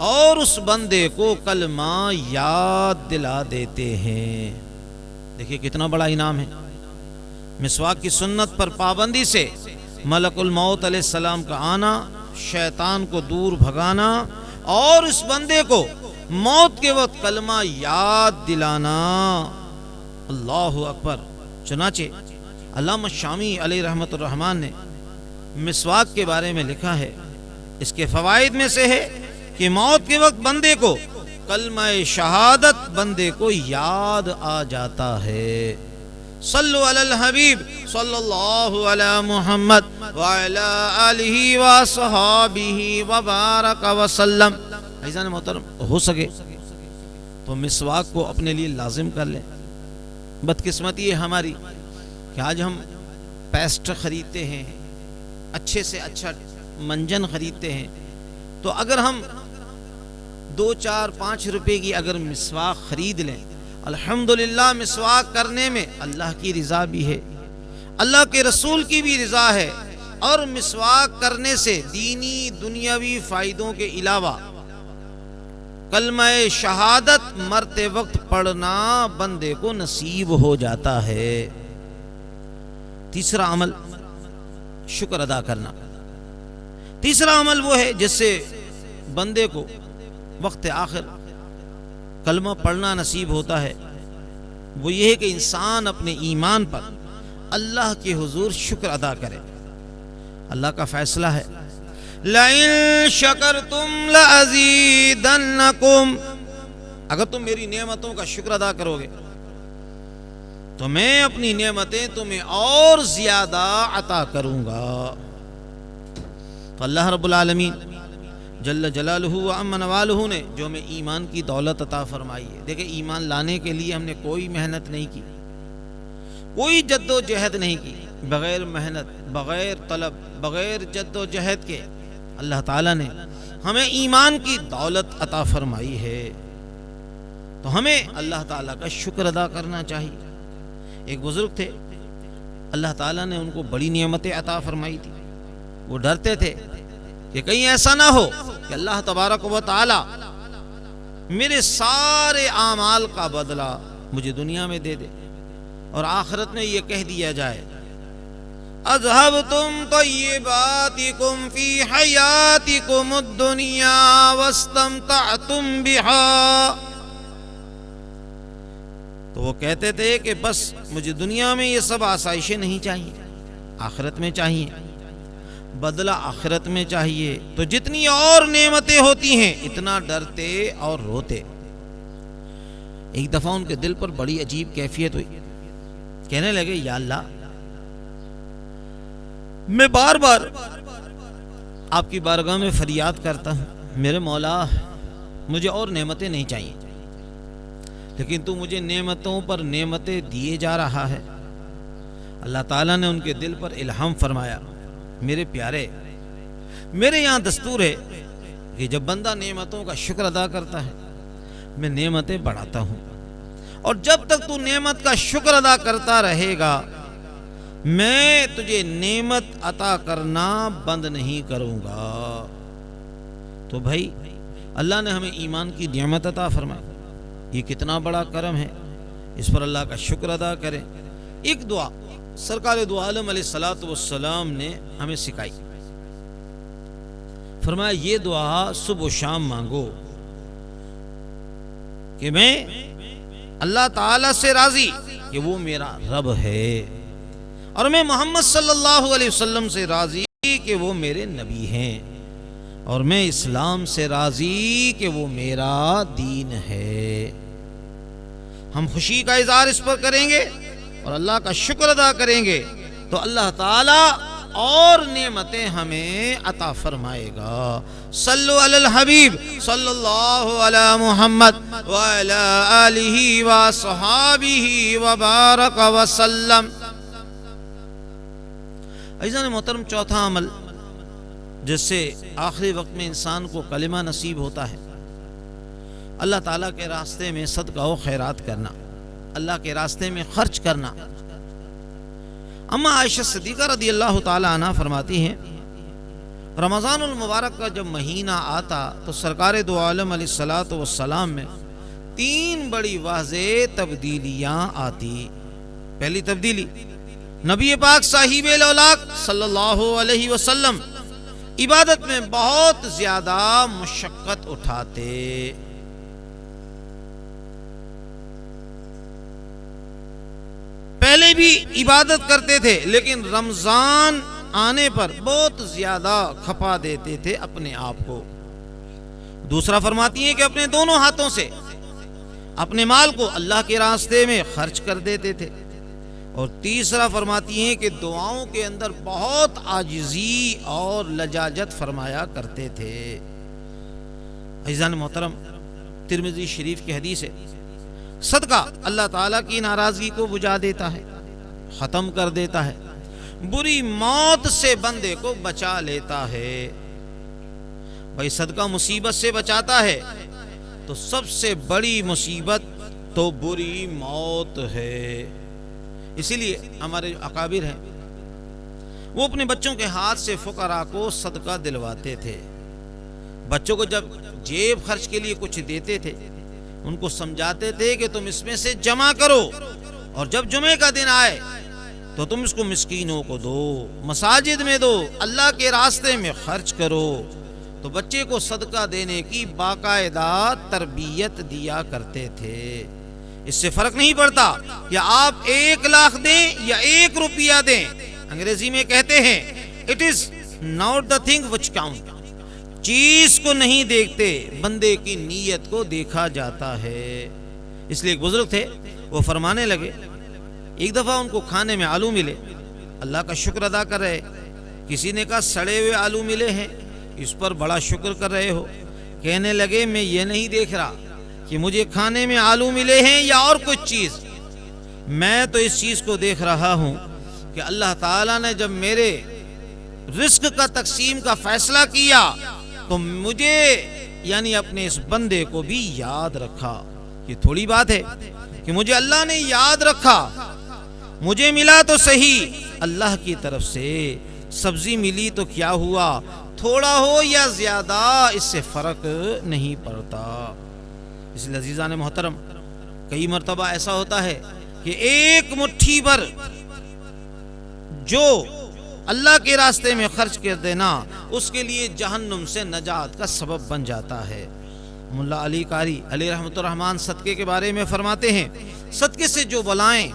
Speaker 1: اور اس بندے کو کلمہ یاد دلا دیتے ہیں. دیکھیے کتنا بڑا انعام ہے. مسواک کی سنت پر پابندی سے ملک الموت علیہ السلام کا آنا، شیطان کو دور بھگانا اور اس بندے کو موت کے وقت کلمہ یاد دلانا. اللہ اکبر. چنانچہ علامہ شامی علیہ رحمت الرحمن نے مسواک کے بارے میں لکھا ہے، اس کے فوائد میں سے ہے کہ موت کے وقت بندے کو کلمہ شہادت بندے کو یاد آ جاتا ہے. صلو علی الحبیب صلی اللہ علی محمد وعلی آلہ وصحابہ وبارک وسلم. عزیزان محترم، ہو سکے تو مسواک کو اپنے لیے لازم کر لیں. بدقسمتی ہے ہماری کہ آج ہم پیسٹ خریدتے ہیں، اچھے سے اچھا منجن خریدتے ہیں، تو اگر ہم 2 4 5 روپے کی اگر مسواک خرید لیں، الحمدللہ مسواک کرنے میں اللہ کی رضا بھی ہے اللہ کے رسول کی بھی رضا ہے، اور مسواک کرنے سے دینی دنیاوی فائدوں کے علاوہ کلمہ شہادت مرتے وقت پڑھنا بندے کو نصیب ہو جاتا ہے۔ تیسرا عمل شکر ادا کرنا۔ تیسرا عمل وہ ہے جس سے بندے کو وقت آخر کلمہ پڑھنا نصیب ہوتا ہے، وہ یہ ہے کہ انسان اپنے ایمان پر اللہ کے حضور شکر ادا کرے۔ اللہ کا فیصلہ ہے، لَإِن شَكَرْتُمْ لَأَزِيدَنَّكُمْ، اگر تم میری نعمتوں کا شکر ادا کرو گے تو میں اپنی نعمتیں تمہیں اور زیادہ عطا کروں گا۔ تو اللہ رب العالمین جل جلالہ و عم نوالہ نے جو ہمیں ایمان کی دولت عطا فرمائی ہے، دیکھیں ایمان لانے کے لیے ہم نے کوئی محنت نہیں کی، کوئی جد و جہد نہیں کی، بغیر محنت، بغیر طلب، بغیر جد و جہد کے اللہ تعالیٰ نے ہمیں ایمان کی دولت عطا فرمائی ہے، تو ہمیں اللہ تعالیٰ کا شکر ادا کرنا چاہیے۔ ایک بزرگ تھے، اللہ تعالیٰ نے ان کو بڑی نعمتیں عطا فرمائی تھی، وہ ڈرتے تھے کہ کہیں ایسا نہ ہو کہ اللہ تبارک و تعالیٰ میرے سارے اعمال کا بدلہ مجھے دنیا میں دے دے اور آخرت میں یہ کہہ دیا جائے، اذهبتم طیباتکم فی حیاتکم الدنیا واستمتعتم بها، تو وہ کہتے تھے کہ بس مجھے دنیا میں یہ سب آسائشیں نہیں چاہیے، آخرت میں چاہیے، بدلہ آخرت میں چاہیے، تو جتنی اور نعمتیں ہوتی ہیں اتنا ڈرتے اور روتے۔ ایک دفعہ ان کے دل پر بڑی عجیب کیفیت ہوئی، کہنے لگے یا اللہ، میں بار بار آپ کی بارگاہ میں فریاد کرتا ہوں، میرے مولا مجھے اور نعمتیں نہیں چاہیے، لیکن تو مجھے نعمتوں پر نعمتیں دیے جا رہا ہے۔ اللہ تعالیٰ نے ان کے دل پر الہام فرمایا، میرے پیارے، میرے یہاں دستور ہے کہ جب بندہ نعمتوں کا شکر ادا کرتا ہے میں نعمتیں بڑھاتا ہوں، اور جب تک تو نعمت کا شکر ادا کرتا رہے گا میں تجھے نعمت عطا کرنا بند نہیں کروں گا۔ تو بھائی اللہ نے ہمیں ایمان کی نعمت عطا فرمائی، یہ کتنا بڑا کرم ہے، اس پر اللہ کا شکر ادا کریں۔ ایک دعا سرکار دو عالم علیہ الصلوۃ والسلام نے ہمیں سکھائی، فرمایا یہ دعا صبح و شام مانگو کہ میں اللہ تعالیٰ سے راضی کہ وہ میرا رب ہے، اور میں محمد صلی اللہ علیہ وسلم سے راضی کہ وہ میرے نبی ہیں، اور میں اسلام سے راضی کہ وہ میرا دین ہے۔ ہم خوشی کا اظہار اس پر کریں گے اور اللہ کا شکر ادا کریں گے تو اللہ تعالی اور نعمتیں ہمیں عطا فرمائے گا۔ صلو علی الحبیب صلی اللہ علی محمد وعلی آلہ وصحابہ وبارک وسلم۔ عزیزان محترم، چوتھا عمل جس سے آخری وقت میں انسان کو کلمہ نصیب ہوتا ہے، اللہ تعالیٰ کے راستے میں صدقہ و خیرات کرنا، اللہ کے راستے میں خرچ کرنا۔ اما عائشہ صدیقہ رضی اللہ تعالی عنہ فرماتی ہیں، رمضان المبارک کا جب مہینہ آتا تو سرکار دو عالم علیہ الصلوۃ والسلام میں 3 بڑی واضح تبدیلیاں آتی۔ پہلی تبدیلی، نبی پاک صاحب الاولاق صلی اللہ علیہ وسلم عبادت میں بہت زیادہ مشقت اٹھاتے۔ پہلے بھی عبادت کرتے تھے لیکن رمضان آنے پر بہت زیادہ کھپا دیتے تھے اپنے آپ کو۔ دوسرا فرماتی ہیں کہ اپنے دونوں ہاتھوں سے اپنے مال کو اللہ کے راستے میں خرچ کر دیتے تھے، اور تیسرا فرماتی ہیں کہ دعاؤں کے اندر بہت عاجزی اور لجاجت فرمایا کرتے تھے۔ عزیزان محترم، ترمذی شریف کی حدیث ہے، صدقہ اللہ تعالیٰ کی ناراضگی کو بجھا دیتا ہے، ختم کر دیتا ہے، بری موت سے بندے کو بچا لیتا ہے۔ بھائی صدقہ مصیبت سے بچاتا ہے تو سب سے بڑی مصیبت تو بری موت ہے۔ اسی لیے ہمارے جو اکابر ہیں وہ اپنے بچوں کے ہاتھ سے فقراء کو صدقہ دلواتے تھے. بچوں کو جب جیب خرچ کے لیے کچھ دیتے تھے ان کو سمجھاتے تھے کہ تم اس میں سے جمع کرو اور جب جمعے کا دن آئے تو تم اس کو مسکینوں کو دو, مساجد میں دو, اللہ کے راستے میں خرچ کرو. تو بچے کو صدقہ دینے کی باقاعدہ تربیت دیا کرتے تھے. اس سے فرق نہیں پڑتا کہ آپ 1 لاکھ دیں یا 1 روپیہ دیں. انگریزی میں کہتے ہیں it is not the thing which count. چیز کو نہیں دیکھتے, بندے کی نیت کو دیکھا جاتا ہے. اس لیے ایک بزرگ تھے, وہ فرمانے لگے, ایک دفعہ ان کو کھانے میں آلو ملے, اللہ کا شکر ادا کر رہے. کسی نے کہا سڑے ہوئے آلو ملے ہیں, اس پر بڑا شکر کر رہے ہو. کہنے لگے میں یہ نہیں دیکھ رہا کہ مجھے کھانے میں آلو ملے ہیں یا اور کچھ چیز, میں تو اس چیز کو دیکھ رہا ہوں کہ اللہ تعالیٰ نے جب میرے رزق کا تقسیم کا فیصلہ کیا تو مجھے یعنی اپنے اس بندے کو بھی یاد رکھا. یہ تھوڑی بات ہے کہ مجھے اللہ نے یاد رکھا, مجھے ملا تو صحیح, اللہ کی طرف سے سبزی ملی تو کیا ہوا, تھوڑا ہو یا زیادہ اس سے فرق نہیں پڑتا. اس لیے عزیزان محترم, کئی مرتبہ ایسا ہوتا ہے کہ ایک مٹھی بھر جو اللہ کے راستے میں خرچ کر دینا اس کے لیے جہنم سے نجات کا سبب بن جاتا ہے. ملا علی قاری علیہ رحمۃ الرحمن صدقے کے بارے میں فرماتے ہیں, صدقے سے جو بلائیں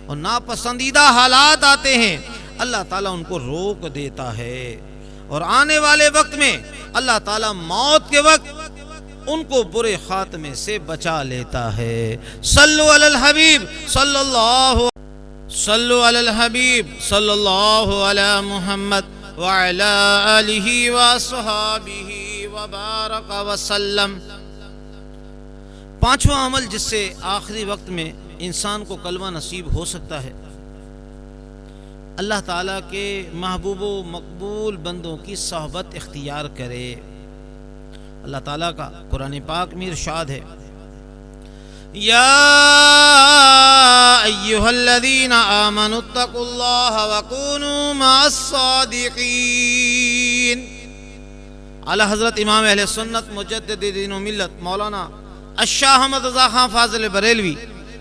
Speaker 1: اور ناپسندیدہ حالات آتے ہیں اللہ تعالیٰ ان کو روک دیتا ہے, اور آنے والے وقت میں اللہ تعالیٰ موت کے وقت ان کو برے خاتمے سے بچا لیتا ہے. صلو علی الحبیب صلی اللہ علی محمد وعلی آلہ وصحابہ وبارک وسلم. 5واں عمل جس سے آخری وقت میں انسان کو کلمہ نصیب ہو سکتا ہے, اللہ تعالیٰ کے محبوب و مقبول بندوں کی صحبت اختیار کرے. اللہ تعالیٰ کا قرآن پاک میں ارشاد ہے, یا ایھا الذین آمنوا اتقوا اللہ وکونوا مع الصادقین. اعلی حضرت امام اہل سنت مجدد دین و ملت مولانا الشاہ احمد رضا خان فاضل بریلوی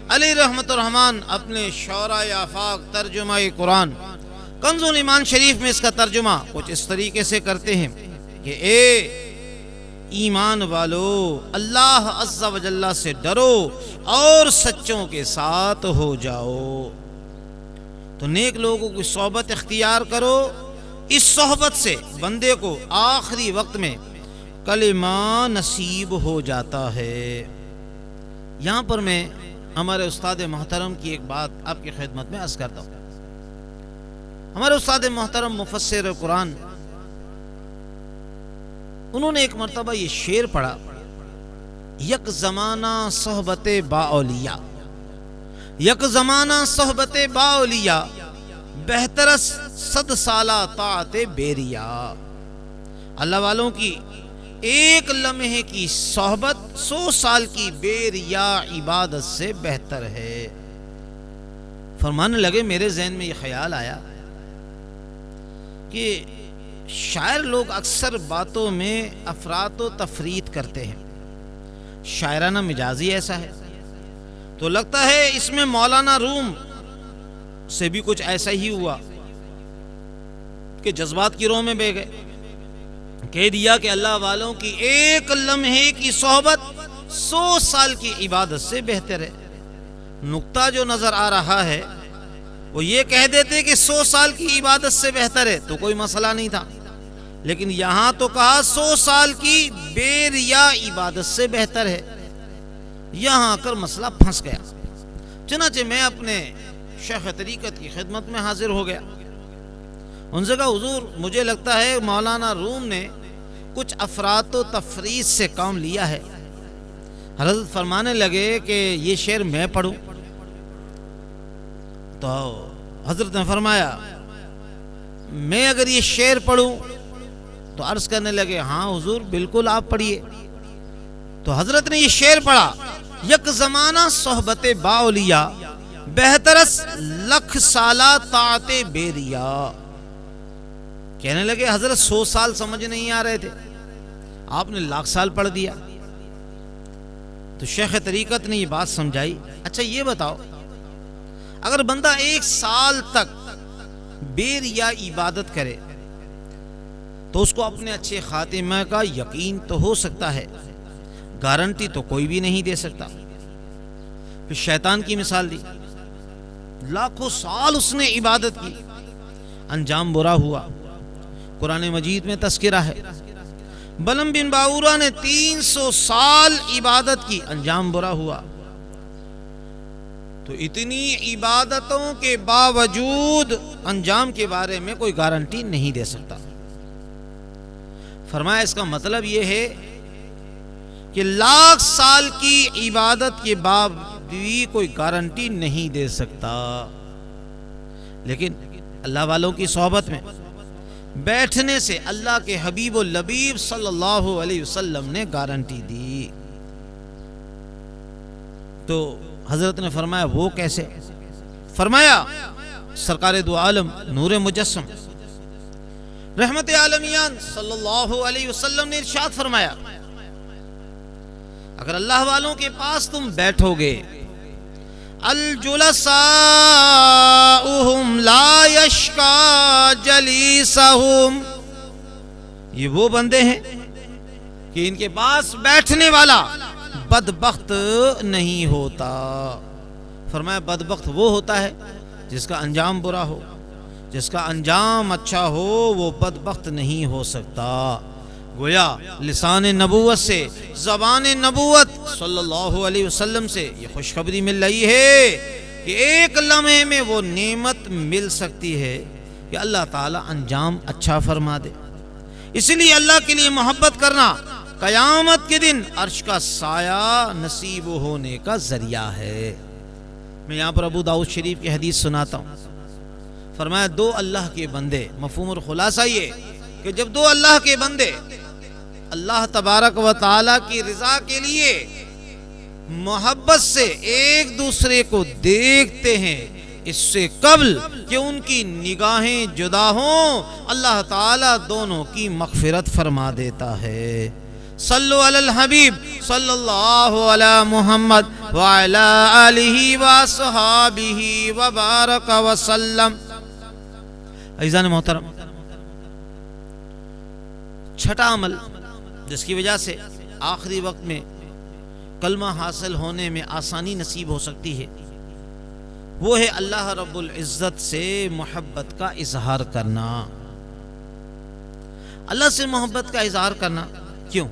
Speaker 1: علیہ رحمت الرحمن اپنے شعراء آفاق ترجمہ قرآن کنز الایمان شریف میں اس کا ترجمہ کچھ اس طریقے سے کرتے ہیں کہ اے ایمان والو, اللہ عز و جل سے ڈرو اور سچوں کے ساتھ ہو جاؤ. تو نیک لوگوں کی صحبت اختیار کرو, اس صحبت سے بندے کو آخری وقت میں کلمہ نصیب ہو جاتا ہے. یہاں پر میں ہمارے استاد محترم کی ایک بات آپ کی خدمت میں عرض کرتا ہوں. ہمارے استاد محترم مفسر قرآن انہوں نے ایک مرتبہ یہ شعر پڑھا, یک زمانہ صحبت با اولیاء, یک زمانہ صحبت با اولیاء, بہترس 100 سالہ طاعت بیریا. اللہ والوں کی ایک لمحے کی صحبت 100 سال کی بیریا عبادت سے بہتر ہے. فرمانے لگے میرے ذہن میں یہ خیال آیا کہ شاعر لوگ اکثر باتوں میں افراط و تفریط کرتے ہیں, شاعرانہ مزاجی ایسا ہے, تو لگتا ہے اس میں مولانا روم سے بھی کچھ ایسا ہی ہوا کہ جذبات کی رو میں بہ گئے, کہہ دیا کہ اللہ والوں کی ایک لمحے کی صحبت 100 سال کی عبادت سے بہتر ہے. نقطہ جو نظر آ رہا ہے وہ یہ کہہ دیتے کہ 100 سال کی عبادت سے بہتر ہے تو کوئی مسئلہ نہیں تھا, لیکن یہاں تو کہا 100 سال کی بے ریا عبادت سے بہتر ہے. یہاں آ کر مسئلہ پھنس گیا. چنانچہ میں اپنے شیخ طریقت کی خدمت میں حاضر ہو گیا. ان سے کہا حضور مجھے لگتا ہے مولانا روم نے کچھ افراط و تفریط سے کام لیا ہے. حضرت فرمانے لگے کہ یہ شعر میں پڑھوں. تو حضرت نے فرمایا میں اگر یہ شعر پڑھوں تو عرض کرنے لگے ہاں حضور بالکل آپ پڑھیے. تو حضرت نے یہ شعر پڑھا, یک زمانہ صحبت با اولیاء بہترس لکھ سالہ طاعت بیریا. کہنے لگے حضرت 100 سال سمجھ نہیں آ رہے تھے، آپ نے 1,00,000 سال پڑھ دیا. تو شیخ طریقت نے یہ بات سمجھائی. اچھا یہ بتاؤ، اگر بندہ 1 سال تک بے ریا عبادت کرے تو اس کو اپنے اچھے خاتمہ کا یقین تو ہو سکتا ہے، گارنٹی تو کوئی بھی نہیں دے سکتا. پھر شیطان کی مثال دی، لاکھوں سال اس نے عبادت کی، انجام برا ہوا. قرآن مجید میں تذکرہ ہے، بلم بن باورا نے 300 سال عبادت کی، انجام برا ہوا. تو اتنی عبادتوں کے باوجود انجام کے بارے میں کوئی گارنٹی نہیں دے سکتا. فرمایا اس کا مطلب یہ ہے کہ 1,00,000 سال کی عبادت کے بعد بھی کوئی گارنٹی نہیں دے سکتا. لیکن اللہ والوں کی صحبت میں بیٹھنے سے اللہ کے حبیب و لبیب صلی اللہ علیہ وسلم نے گارنٹی دی. تو حضرت نے فرمایا وہ کیسے؟ فرمایا سرکار دو عالم نور مجسم رحمت عالمیان صلی اللہ علیہ وسلم نے ارشاد فرمایا، اگر اللہ والوں کے پاس تم بیٹھو گے، الجلساؤہم لا یشکا جلیسہم، یہ وہ بندے ہیں کہ ان کے پاس بیٹھنے والا بدبخت نہیں ہوتا. فرمایا بدبخت وہ ہوتا ہے جس کا انجام برا ہو، جس کا انجام اچھا ہو وہ بدبخت نہیں ہو سکتا. گویا لسان نبوت سے، زبان نبوت صلی اللہ علیہ وسلم سے یہ خوشخبری مل رہی ہے کہ ایک لمحے میں وہ نعمت مل سکتی ہے کہ اللہ تعالی انجام اچھا فرما دے. اسی لیے اللہ کے لیے محبت کرنا قیامت کے دن عرش کا سایہ نصیب ہونے کا ذریعہ ہے. میں یہاں پر ابو داؤد شریف کی حدیث سناتا ہوں. فرمایا 2 اللہ کے بندے، مفہوم اور خلاصہ یہ کہ جب 2 اللہ کے بندے اللہ تبارک و تعالی کی رضا کے لیے محبت سے ایک دوسرے کو دیکھتے ہیں، اس سے قبل کہ ان کی نگاہیں جدا ہوں، اللہ تعالی دونوں کی مغفرت فرما دیتا ہے. صلو علی الحبیب صلی اللہ علی محمد وعلی آلہ وصحابہ وبارک وسلم. عزیزان محترم، چھٹا عمل جس کی وجہ سے آخری وقت میں کلمہ حاصل ہونے میں آسانی نصیب ہو سکتی ہے، وہ ہے اللہ رب العزت سے محبت کا اظہار کرنا. اللہ سے محبت کا اظہار کرنا کیوں؟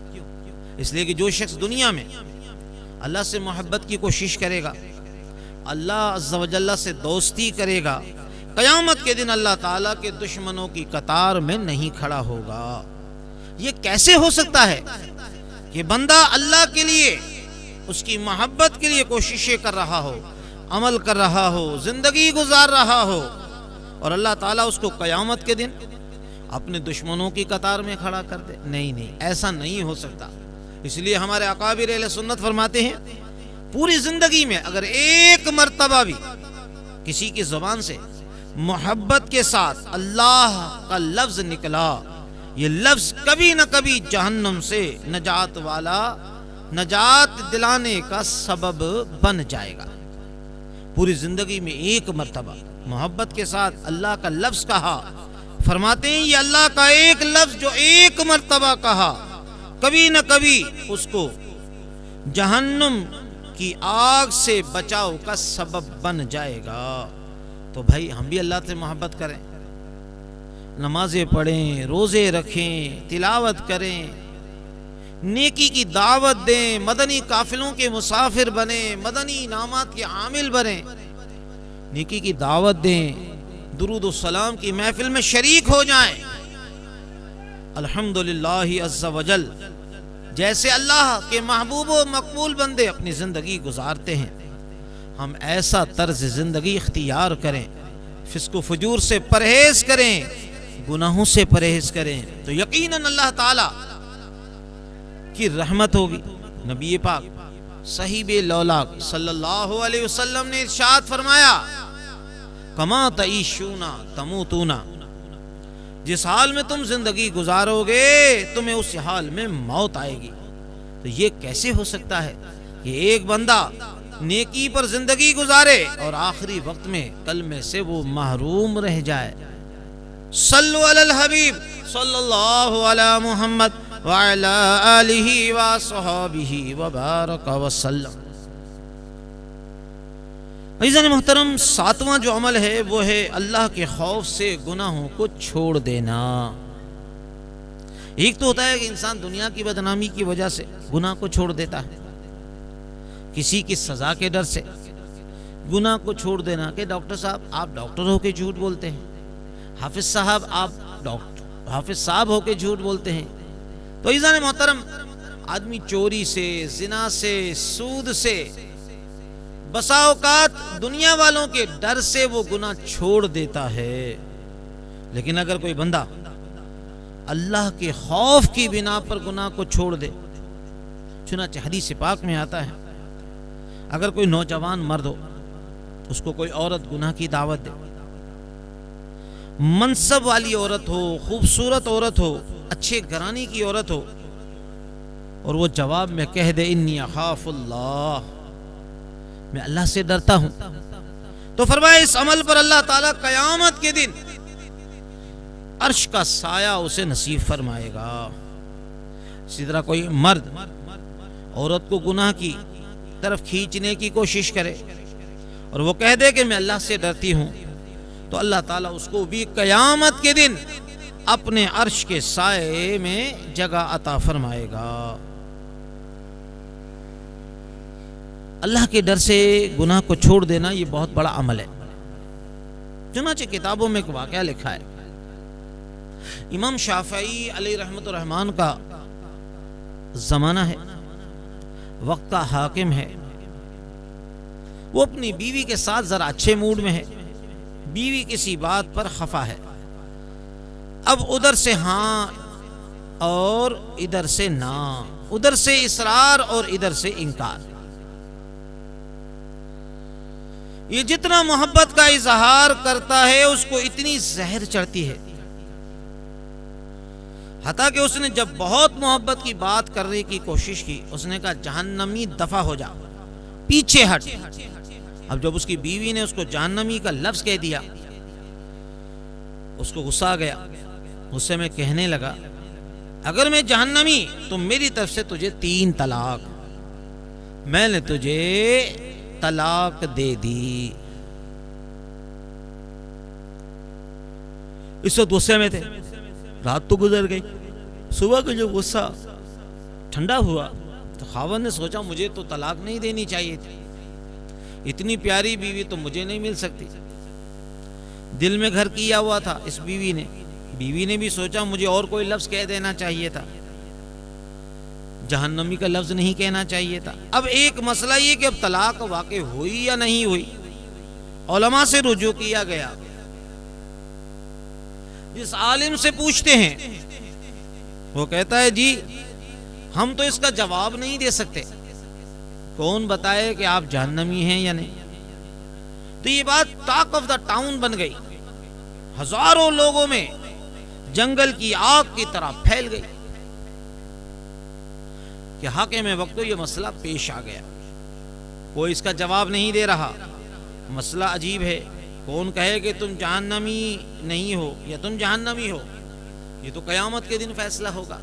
Speaker 1: اس لیے کہ جو شخص دنیا میں اللہ سے محبت کی کوشش کرے گا، اللہ عز و جل سے دوستی کرے گا، قیامت کے دن اللہ تعالیٰ کے دشمنوں کی قطار میں نہیں کھڑا ہوگا. یہ کیسے ہو سکتا ہے کہ بندہ اللہ کے لیے، اس کی محبت کے لیے کوششیں کر رہا ہو، عمل کر رہا ہو، زندگی گزار رہا ہو، اور اللہ تعالیٰ اس کو قیامت کے دن اپنے دشمنوں کی قطار میں کھڑا کر دے؟ نہیں، ایسا نہیں ہو سکتا. اس لیے ہمارے اکابر اہل سنت فرماتے ہیں، پوری زندگی میں اگر ایک مرتبہ بھی کسی کی زبان سے محبت کے ساتھ اللہ کا لفظ نکلا، یہ لفظ کبھی نہ کبھی جہنم سے نجات دلانے کا سبب بن جائے گا. پوری زندگی میں ایک مرتبہ محبت کے ساتھ اللہ کا لفظ کہا. فرماتے ہیں یہ اللہ کا ایک لفظ جو ایک مرتبہ کہا، کبھی نہ کبھی اس کو جہنم کی آگ سے بچاؤ کا سبب بن جائے گا. تو بھائی ہم بھی اللہ سے محبت کریں، نمازیں پڑھیں، روزے رکھیں، تلاوت کریں، نیکی کی دعوت دیں، مدنی قافلوں کے مسافر بنیں، مدنی انعامات کے عامل بنیں، نیکی کی دعوت دیں، درود و سلام کی محفل میں شریک ہو جائیں. الحمدللہ عز و جل جیسے اللہ کے محبوب و مقبول بندے اپنی زندگی گزارتے ہیں، ہم ایسا طرز زندگی اختیار کریں، فسق و فجور سے پرہیز کریں، گناہوں سے پرہیز کریں، تو یقیناً اللہ تعالی کی رحمت ہوگی. نبی پاک صاحب لولاک صلی اللہ علیہ وسلم نے ارشاد فرمایا کما تعیشون تموتون، جس حال میں تم زندگی گزارو گے تمہیں اس حال میں موت آئے گی۔ تو یہ کیسے ہو سکتا ہے کہ ایک بندہ نیکی پر زندگی گزارے اور آخری وقت میں کلمے سے وہ محروم رہ جائے؟ صلو علی الحبیب صلی اللہ علی محمد وعلی آلہ وصحبہ وبارک وسلم۔ عزیزان محترم، ساتواں جو عمل ہے وہ ہے اللہ کے خوف سے گناہوں کو چھوڑ دینا۔ ایک تو ہوتا ہے کہ انسان دنیا کی بدنامی کی وجہ سے گناہ کو چھوڑ دیتا ہے، کسی کی سزا کے ڈر سے گناہ کو چھوڑ دینا، کہ ڈاکٹر صاحب آپ ڈاکٹر ہو کے جھوٹ بولتے ہیں، حافظ صاحب آپ حافظ صاحب ہو کے جھوٹ بولتے ہیں۔ تو عزیزان محترم، آدمی چوری سے، زنا سے، سود سے، بسا اوقات دنیا والوں کے ڈر سے وہ گناہ چھوڑ دیتا ہے۔ لیکن اگر کوئی بندہ اللہ کے خوف کی بنا پر گناہ کو چھوڑ دے، چنانچہ حدیث پاک میں آتا ہے اگر کوئی نوجوان مرد ہو، اس کو کوئی عورت گناہ کی دعوت دے، منصب والی عورت ہو، خوبصورت عورت ہو، اچھے گھرانے کی عورت ہو، اور وہ جواب میں کہہ دے انی اخاف اللہ، میں اللہ سے ڈرتا ہوں، تو فرمایا اس عمل پر اللہ تعالیٰ قیامت کے دن عرش کا سایہ اسے نصیب فرمائے گا۔ اسی طرح کوئی مرد عورت کو گناہ کی طرف کھینچنے کی کوشش کرے اور وہ کہہ دے کہ میں اللہ سے ڈرتی ہوں، تو اللہ تعالیٰ اس کو بھی قیامت کے دن اپنے عرش کے سائے میں جگہ عطا فرمائے گا۔ اللہ کے ڈر سے گناہ کو چھوڑ دینا یہ بہت بڑا عمل ہے۔ چنانچہ کتابوں میں ایک واقعہ لکھا ہے، امام شافعی علیہ رحمت الرحمن کا زمانہ ہے، وقت کا حاکم ہے، وہ اپنی بیوی کے ساتھ ذرا اچھے موڈ میں ہے، بیوی کسی بات پر خفا ہے، اب ادھر سے ہاں اور ادھر سے نہ، ادھر سے اصرار اور ادھر سے انکار۔ یہ جتنا محبت کا اظہار کرتا ہے اس کو اتنی زہر چڑھتی ہے، حتیٰ کہ اس نے جب بہت محبت کی بات کرنے کی کوشش کی، اس نے کہا جہنمی دفع ہو جا، پیچھے ہٹ۔ اب جب اس کی بیوی نے اس کو جہنمی کا لفظ کہہ دیا، اس کو غصہ آ گیا، غصے میں کہنے لگا اگر میں جہنمی تو میری طرف سے تجھے 3 طلاق، میں نے تجھے طلاق دے دی۔ اس وقت غصے میں تھے، رات تو گزر گئی، صبح کو جو غصہ ٹھنڈا ہوا تو خاوند نے سوچا مجھے تو طلاق نہیں دینی چاہیے تھی، اتنی پیاری بیوی تو مجھے نہیں مل سکتی۔ دل میں گھر کیا ہوا تھا اس بیوی نے بھی سوچا مجھے اور کوئی لفظ کہہ دینا چاہیے تھا، جہنمی کا لفظ نہیں کہنا چاہیے تھا۔ اب ایک مسئلہ یہ کہ اب طلاق واقع ہوئی یا نہیں ہوئی، علماء سے رجوع کیا گیا، جس عالم سے پوچھتے ہیں وہ کہتا ہے جی ہم تو اس کا جواب نہیں دے سکتے، کون بتائے کہ آپ جہنمی ہیں یا نہیں۔ تو یہ بات ٹاک آف دا ٹاؤن بن گئی، ہزاروں لوگوں میں جنگل کی آگ کی طرح پھیل گئی کہ حاکم وقت یہ مسئلہ پیش آ گیا، کوئی اس کا جواب نہیں دے رہا۔ مسئلہ عجیب ہے، کون کہے کہ تم جہنمی نہیں ہو یا تم جہنمی ہو، یہ تو قیامت کے دن فیصلہ ہوگا،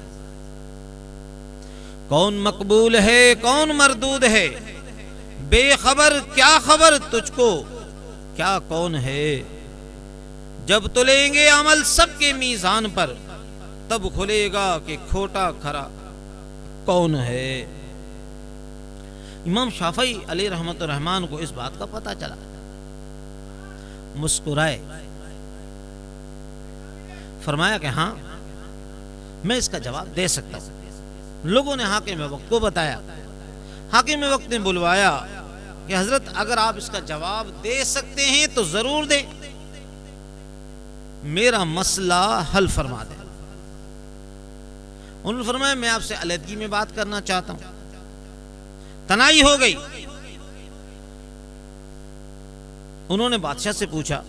Speaker 1: کون مقبول ہے کون مردود ہے، بے خبر کیا خبر تجھ کو کیا کون ہے، جب تلیں گے عمل سب کے میزان پر تب کھلے گا کہ کھوٹا کھرا کون ہے۔ امام شافعی علیہ رحمت الرحمن کو اس بات کا پتہ چلا، مسکرائے، فرمایا کہ ہاں میں اس کا جواب دے سکتا ہوں۔ لوگوں نے حاکم وقت کو بتایا، حاکم وقت نے بلوایا کہ حضرت اگر آپ اس کا جواب دے سکتے ہیں تو ضرور دیں، میرا مسئلہ حل فرما دیں۔ انہوں نے فرمایا میں آپ سے علیحدگی میں بات کرنا چاہتا ہوں تنائی ہو گئی۔ انہوں نے بادشاہ سے پوچھا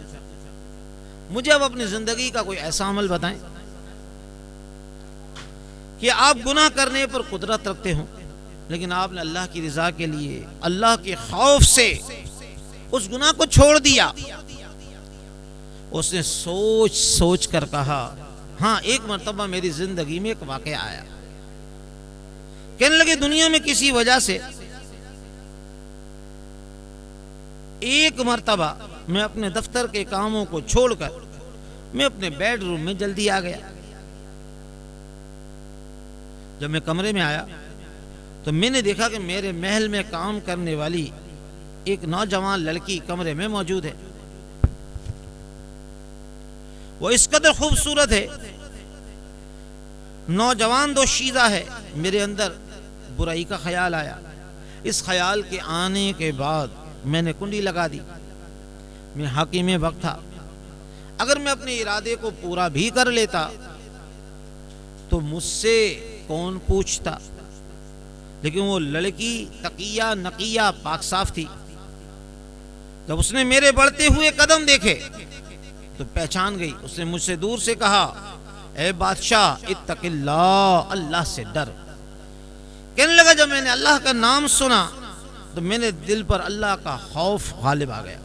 Speaker 1: مجھے اب اپنی زندگی کا کوئی ایسا عمل بتائیں کہ آپ گناہ کرنے پر قدرت رکھتے ہوں، لیکن آپ نے اللہ کی رضا کے لیے، اللہ کے خوف سے اس گناہ کو چھوڑ دیا۔ اس نے سوچ سوچ کر کہا ہاں ایک مرتبہ میری زندگی میں ایک واقعہ آیا۔ کہنے لگے دنیا میں کسی وجہ سے ایک مرتبہ میں اپنے دفتر کے کاموں کو چھوڑ کر میں اپنے بیڈ روم میں جلدی آ گیا۔ جب میں کمرے میں آیا تو میں نے دیکھا کہ میرے محل میں کام کرنے والی ایک نوجوان لڑکی کمرے میں موجود ہے۔ وہ اس قدر خوبصورت ہے، نوجوان دوشیزہ ہے۔ میرے اندر برائی کا خیال آیا۔ اس خیال کے آنے کے بعد میں نے کنڈی لگا دی۔ میں حاکم وقت تھا، اگر میں اپنے ارادے کو پورا بھی کر لیتا تو مجھ سے کون پوچھتا، لیکن وہ لڑکی تقیہ نقیہ پاک صاف تھی۔ جب اس نے میرے بڑھتے ہوئے قدم دیکھے تو پہچان گئی۔ اس نے مجھ سے دور سے کہا اے بادشاہ اتق اللہ، اللہ سے ڈر۔ کہنے لگا جب میں نے اللہ کا نام سنا تو میرے دل پر اللہ کا خوف غالب آ گیا۔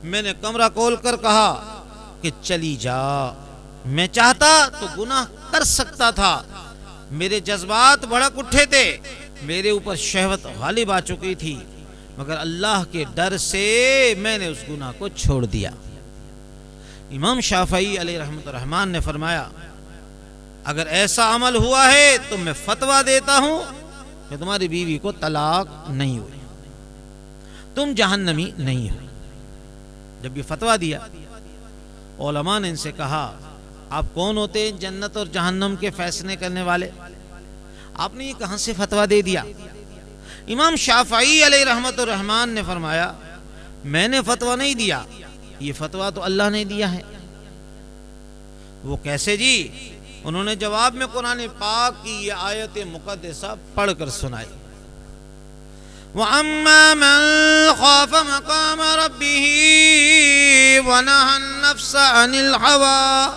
Speaker 1: میں نے کمرہ کھول کر کہا کہ چلی جا۔ میں چاہتا تو گناہ کر سکتا تھا، میرے جذبات بھڑک اٹھے تھے، میرے اوپر شہوت غالب آ چکی تھی، مگر اللہ کے ڈر سے میں نے اس گناہ کو چھوڑ دیا۔ امام شافعی علیہ رحمۃ الرحمن نے فرمایا اگر ایسا عمل ہوا ہے تو میں فتویٰ دیتا ہوں کہ تمہاری بیوی کو طلاق نہیں ہوئی، تم جہنمی نہیں ہو۔ جب یہ فتویٰ دیا، علماء نے ان سے کہا آپ کون ہوتے ہیں جنت اور جہنم کے فیصلے کرنے والے؟ آپ نے یہ کہاں سے فتویٰ دے دیا؟ امام شافعی علیہ رحمۃ الرحمن نے فرمایا میں نے فتویٰ نہیں دیا، یہ فتویٰ تو اللہ نے دیا ہے۔ وہ کیسے جی؟ انہوں نے جواب میں قرآن پاک کی یہ آیت مقدسہ پڑھ کر سنائی۔ وَأَمَّا مَنْ خَافَ مَقَامَ رَبِّهِ وَنَهَى النَّفْسَ عَنِ الْهَوَىٰ،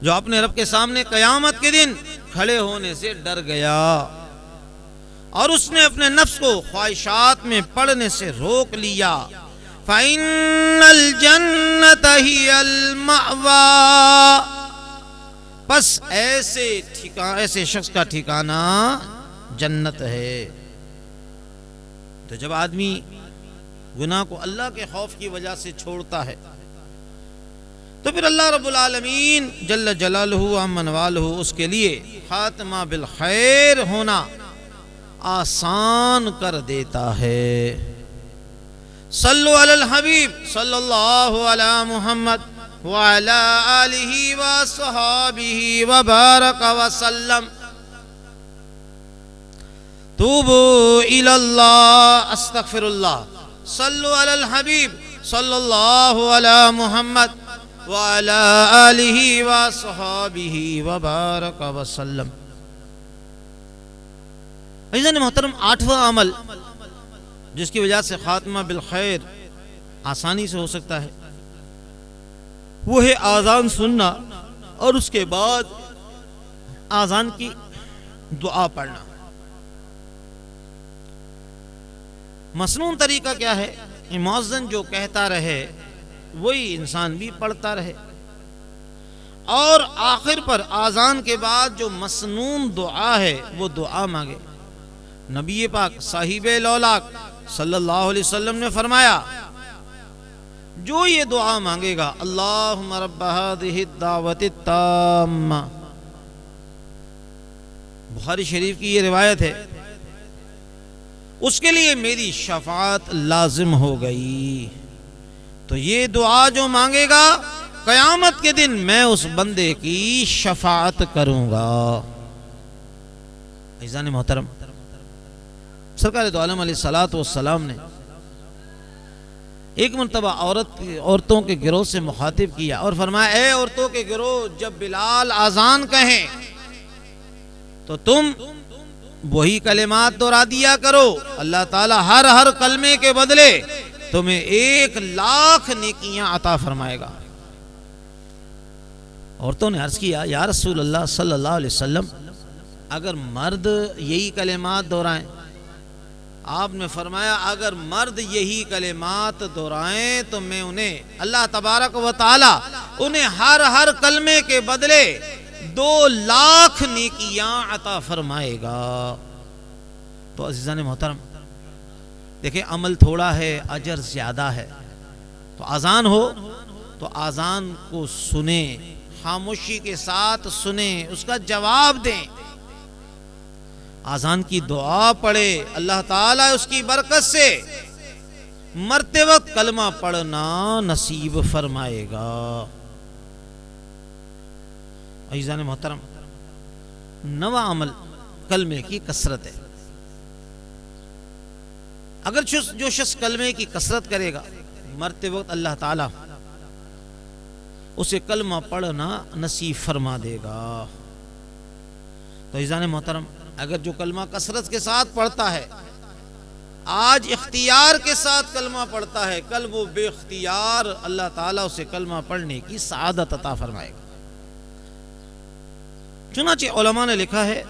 Speaker 1: جو اپنے رب کے سامنے قیامت کے دن کھڑے ہونے سے ڈر گیا اور اس نے اپنے نفس کو خواہشات میں پڑنے سے روک لیا، فَإِنَّ الْجَنَّةَ هِيَ الْمَأْوَىٰ، پس ایسے شخص کا ٹھکانہ جنت ہے۔ تو جب آدمی گناہ کو اللہ کے خوف کی وجہ سے چھوڑتا ہے تو پھر اللہ رب العالمین جل جلالہ عمن والہ اس کے لیے خاتمہ بالخیر ہونا آسان کر دیتا ہے۔ صلو علی الحبیب صلی اللہ علی محمد وعلی آلہ وصحابہ وبارک وسلم۔ توبوا الی اللہ استغفر اللہ۔ صلو علی الحبیب صلی اللہ علی محمد وعلی آلہ وصحابہ وبارک وسلم۔ عزیزان محترم، 8واں عمل جس کی وجہ سے خاتمہ بالخیر آسانی سے ہو سکتا ہے وہ ہے آذان سننا اور اس کے بعد آذان کی دعا پڑھنا۔ مسنون طریقہ کیا ہے؟ مؤذن جو کہتا رہے وہی انسان بھی پڑھتا رہے، اور آخر پر آذان کے بعد جو مسنون دعا ہے وہ دعا مانگے۔ نبی پاک صاحب لولاک صلی اللہ علیہ وسلم نے فرمایا جو یہ دعا مانگے گا اللہم رب هذه الدعوت التامہ، بخاری شریف کی یہ روایت ہے، اس کے لیے میری شفاعت لازم ہو گئی۔ تو یہ دعا جو مانگے گا قیامت کے دن میں اس بندے کی شفاعت کروں گا۔ عزیزان محترم، سرکار دو عالم علیہ السلام نے ایک مرتبہ عورتوں کے گروہ سے مخاطب کیا اور فرمایا اے عورتوں کے گروہ، جب بلال آذان کہیں تو تم وہی کلمات دہرا دیا کرو، اللہ تعالیٰ ہر کلمے کے بدلے تمہیں 1,00,000 نیکیاں عطا فرمائے گا۔ عورتوں نے عرض کیا یا رسول اللہ صلی اللہ علیہ وسلم اگر مرد یہی کلمات دہرائیں؟ آپ نے فرمایا اگر مرد یہی کلمات دہرائیں تو میں انہیں، اللہ تبارک و تعالی انہیں ہر کلمے کے بدلے 2,00,000 نیکیاں عطا فرمائے گا۔ تو عزیزان محترم دیکھیں، عمل تھوڑا ہے، اجر زیادہ ہے۔ تو اذان ہو تو اذان کو سنیں، خاموشی کے ساتھ سنیں، اس کا جواب دیں، اذان کی دعا پڑھے، اللہ تعالیٰ اس کی برکت سے مرتے وقت کلمہ پڑھنا نصیب فرمائے گا۔ عزیزان محترم، نواں عمل کلمے کی کثرت ہے۔ اگر جو شخص کلمے کی کثرت کرے گا مرتے وقت اللہ تعالیٰ اسے کلمہ پڑھنا نصیب فرما دے گا۔ تو عزیزان محترم، اگر جو کلمہ کثرت کے ساتھ پڑھتا ہے، آج اختیار کے ساتھ کلمہ پڑھتا ہے، کل وہ بے اختیار اللہ تعالیٰ اسے کلمہ پڑھنے کی سعادت عطا فرمائے گا۔ چنانچہ علماء نے لکھا ہے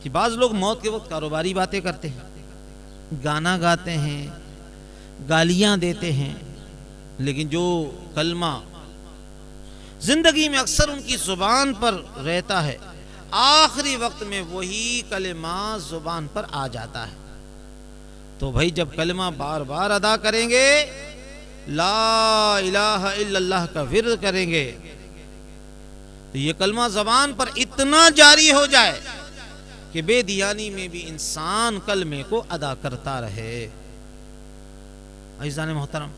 Speaker 1: کہ بعض لوگ موت کے وقت کاروباری باتیں کرتے ہیں، گانا گاتے ہیں، گالیاں دیتے ہیں، لیکن جو کلمہ زندگی میں اکثر ان کی زبان پر رہتا ہے، آخری وقت میں وہی کلمہ زبان پر آ جاتا ہے۔ تو بھائی جب کلمہ بار بار ادا کریں گے، لا الہ الا اللہ کا ورد کریں گے، تو یہ کلمہ زبان پر اتنا جاری ہو جائے کہ بے دیانی میں بھی انسان کلمے کو ادا کرتا رہے۔ عزیزان محترم،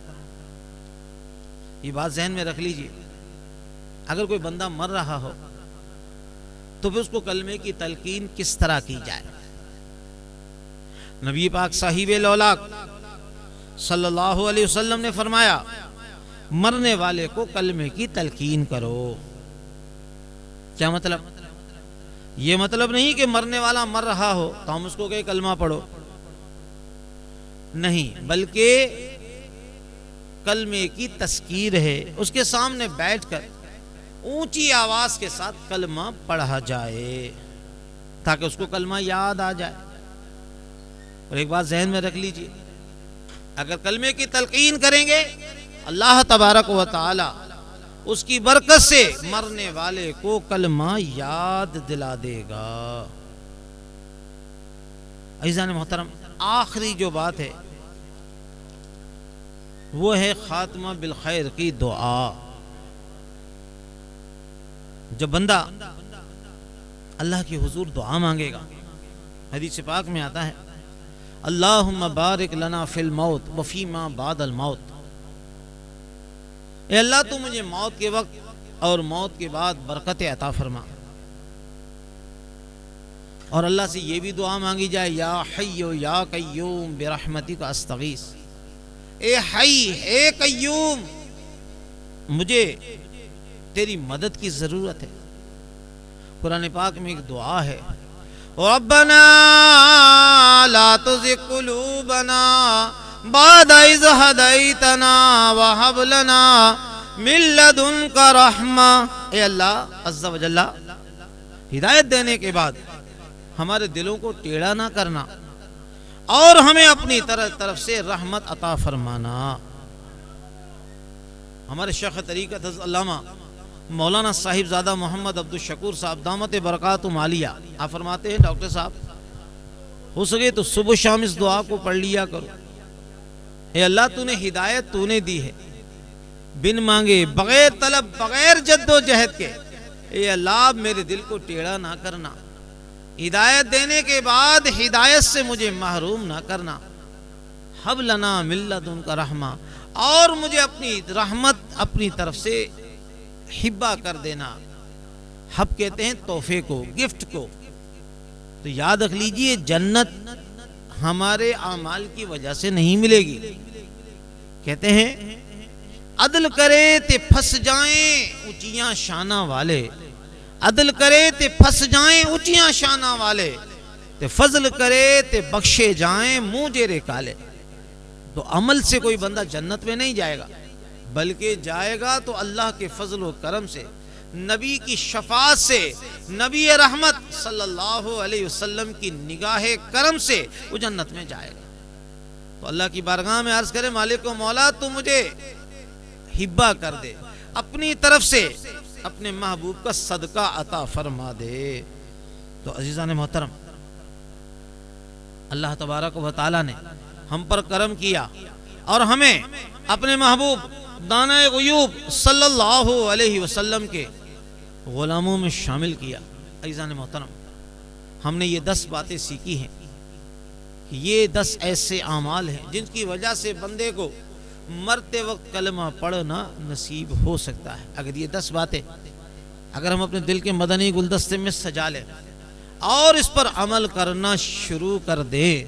Speaker 1: یہ بات ذہن میں رکھ لیجئے، اگر کوئی بندہ مر رہا ہو تو پھر اس کو کلمے کی تلقین کس طرح کی جائے؟ نبی پاک صاحب لولاک صلی اللہ علیہ وسلم نے فرمایا مرنے والے کو کلمے کی تلقین کرو۔ کیا مطلب؟ یہ مطلب نہیں کہ مرنے والا مر رہا ہو تو ہم اس کو کہے کلمہ پڑھو، نہیں، بلکہ کلمے کی تذکیر ہے، اس کے سامنے بیٹھ کر اونچی آواز کے ساتھ کلمہ پڑھا جائے تاکہ اس کو کلمہ یاد آ جائے۔ اور ایک بات ذہن میں رکھ لیجئے، اگر کلمے کی تلقین کریں گے اللہ تبارک و تعالی اس کی برکت سے مرنے والے کو کلمہ یاد دلا دے گا۔ عزیزان محترم، آخری جو بات ہے وہ ہے خاتمہ بالخیر کی دعا۔ جب بندہ اللہ کے حضور دعا مانگے گا، حدیث پاک میں آتا ہے اللہم بارک لنا فی الموت وفیما بعد الموت، اے اللہ تو مجھے موت کے وقت اور موت کے بعد برکت عطا فرما۔ اور اللہ سے یہ بھی دعا مانگی جائے یا حی یا قیوم برحمتک استغیث، اے حی اے قیوم مجھے تیری مدد کی ضرورت ہے۔ قرآن پاک میں ایک دعا ہے ربنا لا تزغ قلوبنا بعد اذ ہدیتنا وہب لنا من لدنک رحمہ، اے اللہ عز و جل ہدایت دینے کے بعد ہمارے دلوں کو ٹیڑھا نہ کرنا اور ہمیں اپنی طرف سے رحمت عطا فرمانا۔ ہمارے شیخ طریقت حضرت علامہ مولانا صاحب زادہ محمد عبد الشکور صاحب دامت برکاتہم عالیہ آپ فرماتے ہیں ڈاکٹر صاحب ہو سکے تو صبح شام اس دعا کو پڑھ لیا کرو، اے اللہ تو نے ہدایت تو نے دی ہے، بن مانگے بغیر طلب بغیر جد و جہد کے، اے اللہ میرے دل کو ٹیڑھا نہ کرنا، ہدایت دینے کے بعد ہدایت سے مجھے محروم نہ کرنا، حب لنا من لدنک رحمہ، اور مجھے اپنی رحمت اپنی طرف سے حبہ کر دینا۔ حب کہتے ہیں تحفے کو، گفٹ کو۔ تو یاد رکھ لیجئے جنت ہمارے اعمال کی وجہ سے نہیں ملے گی۔ کہتے ہیں عدل کرے تے پھنس جائیں اونچیاں شانہ والے، عدل کرے تے پھنس جائیں اونچیاں شانہ والے، تے فضل کرے تے بخشے جائیں منہ جیرے کالے. تو عمل سے کوئی بندہ جنت میں نہیں جائے گا، بلکہ جائے گا تو اللہ کے فضل و کرم سے، نبی کی شفاعت سے، نبی رحمت صلی اللہ علیہ وسلم کی نگاہ کرم سے وہ جنت میں جائے گا. تو اللہ کی بارگاہ میں عرض کرے مالک و مولا تو مجھے ہبہ کر دے، اپنی طرف سے اپنے محبوب کا صدقہ عطا فرما دے. تو عزیزان محترم، اللہ تبارک و تعالی نے ہم پر کرم کیا اور ہمیں اپنے محبوب دانہ غیوب صلی اللہ علیہ وسلم کے غلاموں میں شامل کیا. عزیزان محترم، ہم نے یہ 10 باتیں سیکھی ہیں کہ یہ 10 ایسے اعمال ہیں جن کی وجہ سے بندے کو مرتے وقت کلمہ پڑھنا نصیب ہو سکتا ہے. اگر یہ 10 باتیں اگر ہم اپنے دل کے مدنی گلدستے میں سجا لیں اور اس پر عمل کرنا شروع کر دیں،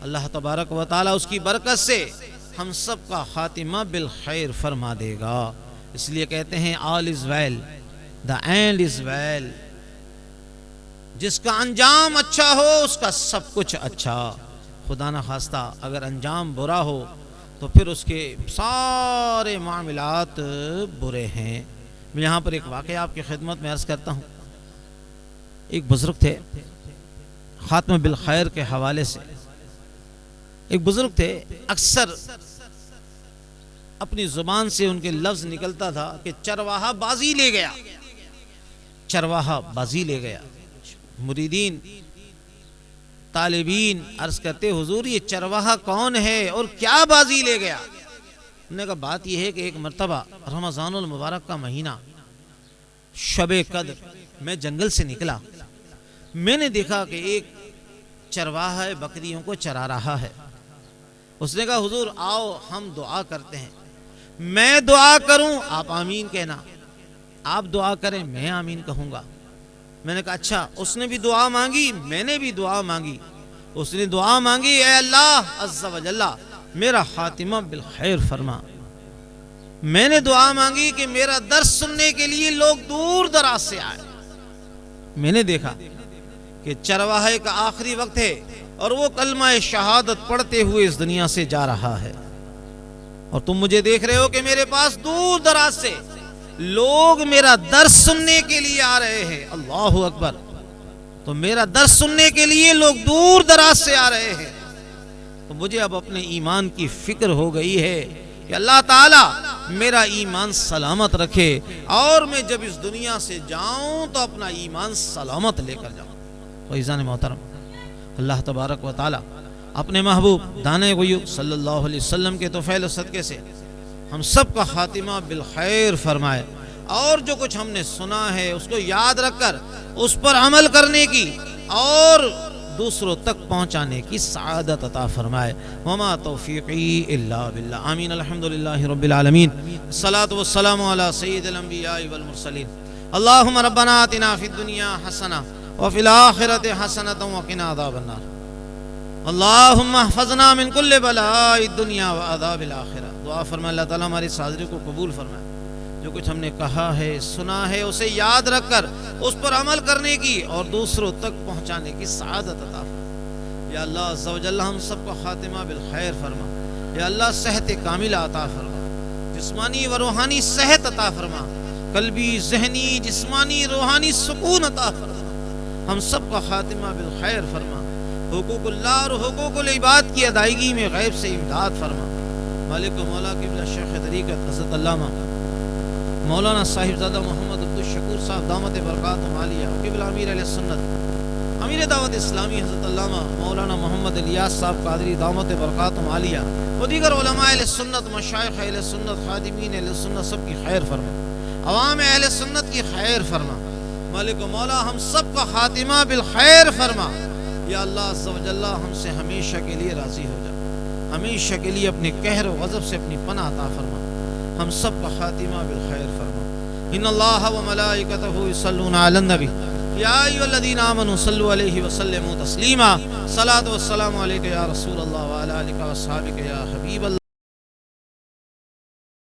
Speaker 1: اللہ تبارک و تعالی اس کی برکت سے ہم سب کا خاتمہ بالخیر فرما دے گا. اس لیے کہتے ہیں all is well, the end is well. جس کا انجام اچھا ہو اس کا سب کچھ اچھا. خدا نہ خواستہ اگر انجام برا ہو تو پھر اس کے سارے معاملات برے ہیں. میں یہاں پر ایک واقعہ آپ کی خدمت میں عرض کرتا ہوں. ایک بزرگ تھے، خاتمہ بالخیر کے حوالے سے ایک بزرگ تھے، اکثر اپنی زبان سے ان کے لفظ نکلتا تھا کہ چرواہا بازی لے گیا، چرواہا بازی لے گیا. مریدین طالبین عرض کرتے حضور یہ چرواہا کون ہے اور کیا بازی لے گیا؟ انہوں نے کہا بات یہ ہے کہ ایک مرتبہ رمضان المبارک کا مہینہ شب قدر میں جنگل سے نکلا، میں نے دیکھا کہ ایک چرواہا بکریوں کو چرا رہا ہے. اس نے کہا حضور آؤ ہم دعا کرتے ہیں، میں دعا کروں آپ آمین کہنا، آپ دعا کریں میں آمین کہوں گا. میں نے کہا اچھا. اس نے بھی دعا مانگی، میں نے بھی دعا مانگی. اس نے دعا مانگی اے اللہ عز و جل میرا خاتمہ بالخیر فرما. میں نے دعا مانگی کہ میرا درس سننے کے لیے لوگ دور دراز سے آئے. میں نے دیکھا کہ چرواہے کا آخری وقت ہے اور وہ کلمہ شہادت پڑھتے ہوئے اس دنیا سے جا رہا ہے، اور تم مجھے دیکھ رہے ہو کہ میرے پاس دور دراز سے لوگ میرا درس سننے کے لیے آ رہے ہیں. اللہ اکبر. تو میرا درس سننے کے لیے لوگ دور دراز سے آ رہے ہیں. تو مجھے اب اپنے ایمان کی فکر ہو گئی ہے کہ اللہ تعالیٰ میرا ایمان سلامت رکھے اور میں جب اس دنیا سے جاؤں تو اپنا ایمان سلامت لے کر جاؤں. تو عزیزان محترم، اللہ تبارک و تعالیٰ اپنے محبوب دانہ غیوب صلی اللہ علیہ وسلم کے توفیل و صدقے سے ہم سب کا خاتمہ بالخیر فرمائے، اور جو کچھ ہم نے سنا ہے اس کو یاد رکھ کر اس پر عمل کرنے کی اور دوسروں تک پہنچانے کی سعادت عطا فرمائے. وما توفیقی الا باللہ. آمین. الحمدللہ رب العالمین. الصلاۃ والسلام علی سید الانبیاء والمرسلین. اللہم ربنا آتنا فی الدنیا حسنہ وفی الآخرۃ حسنۃ وقنا عذاب النار. اللہم احفظنا من کل بلاء الدنیا وعذاب الآخرہ. دعا فرمائے اللہ تعالیٰ ہماری حاضری کو قبول فرمائے. جو کچھ ہم نے کہا ہے سنا ہے اسے یاد رکھ کر اس پر عمل کرنے کی اور دوسروں تک پہنچانے کی سعادت عطا فرما. یا اللہ عز و جل ہم سب کو خاتمہ بالخیر فرما. یا اللہ صحت کاملہ عطا فرما، جسمانی و روحانی صحت عطا فرما، قلبی ذہنی جسمانی روحانی سکون عطا فرما. ہم سب کا خاتمہ بالخیر فرما. حقوق اللہ اور حقوق العباد کی ادائیگی میں غیب سے امداد فرما. مالک و مولا قبلہ شیخ طریقت حضرت علامہ مولانا صاحبزادہ محمد عبدالشکور صاحب دامت برکاتہ عالیہ، قبلہ امیر اہل سنت امیر دعوت اسلامی حضرت علامہ مولانا محمد الیاس صاحب قادری دامت برکاتہ عالیہ، و دیگر علماء اہل سنت، مشائخ اہل سنت، خادمین اہل سنت سب کی خیر فرما. عوام اہل سنت کی خیر فرما. مالک و مولا ہم سب کا خاتمہ بالخیر فرما. یا اللہ عز و جل ہم سے ہمیشہ کے لیے راضی ہو جا، ہمیشہ کے لیے اپنے قہر و غضب سے اپنی پناہ عطا فرما. ہم سب کا خاتمہ بالخیر فرما. ان اللہ و ملائکتہ یصلون علی النبی یا ایھا الذین آمنوا صلوا علیہ وسلموا تسلیما. صلاۃ و السلام علیک یا رسول اللہ وعلی آلک و اصحابک یا حبیب اللہ.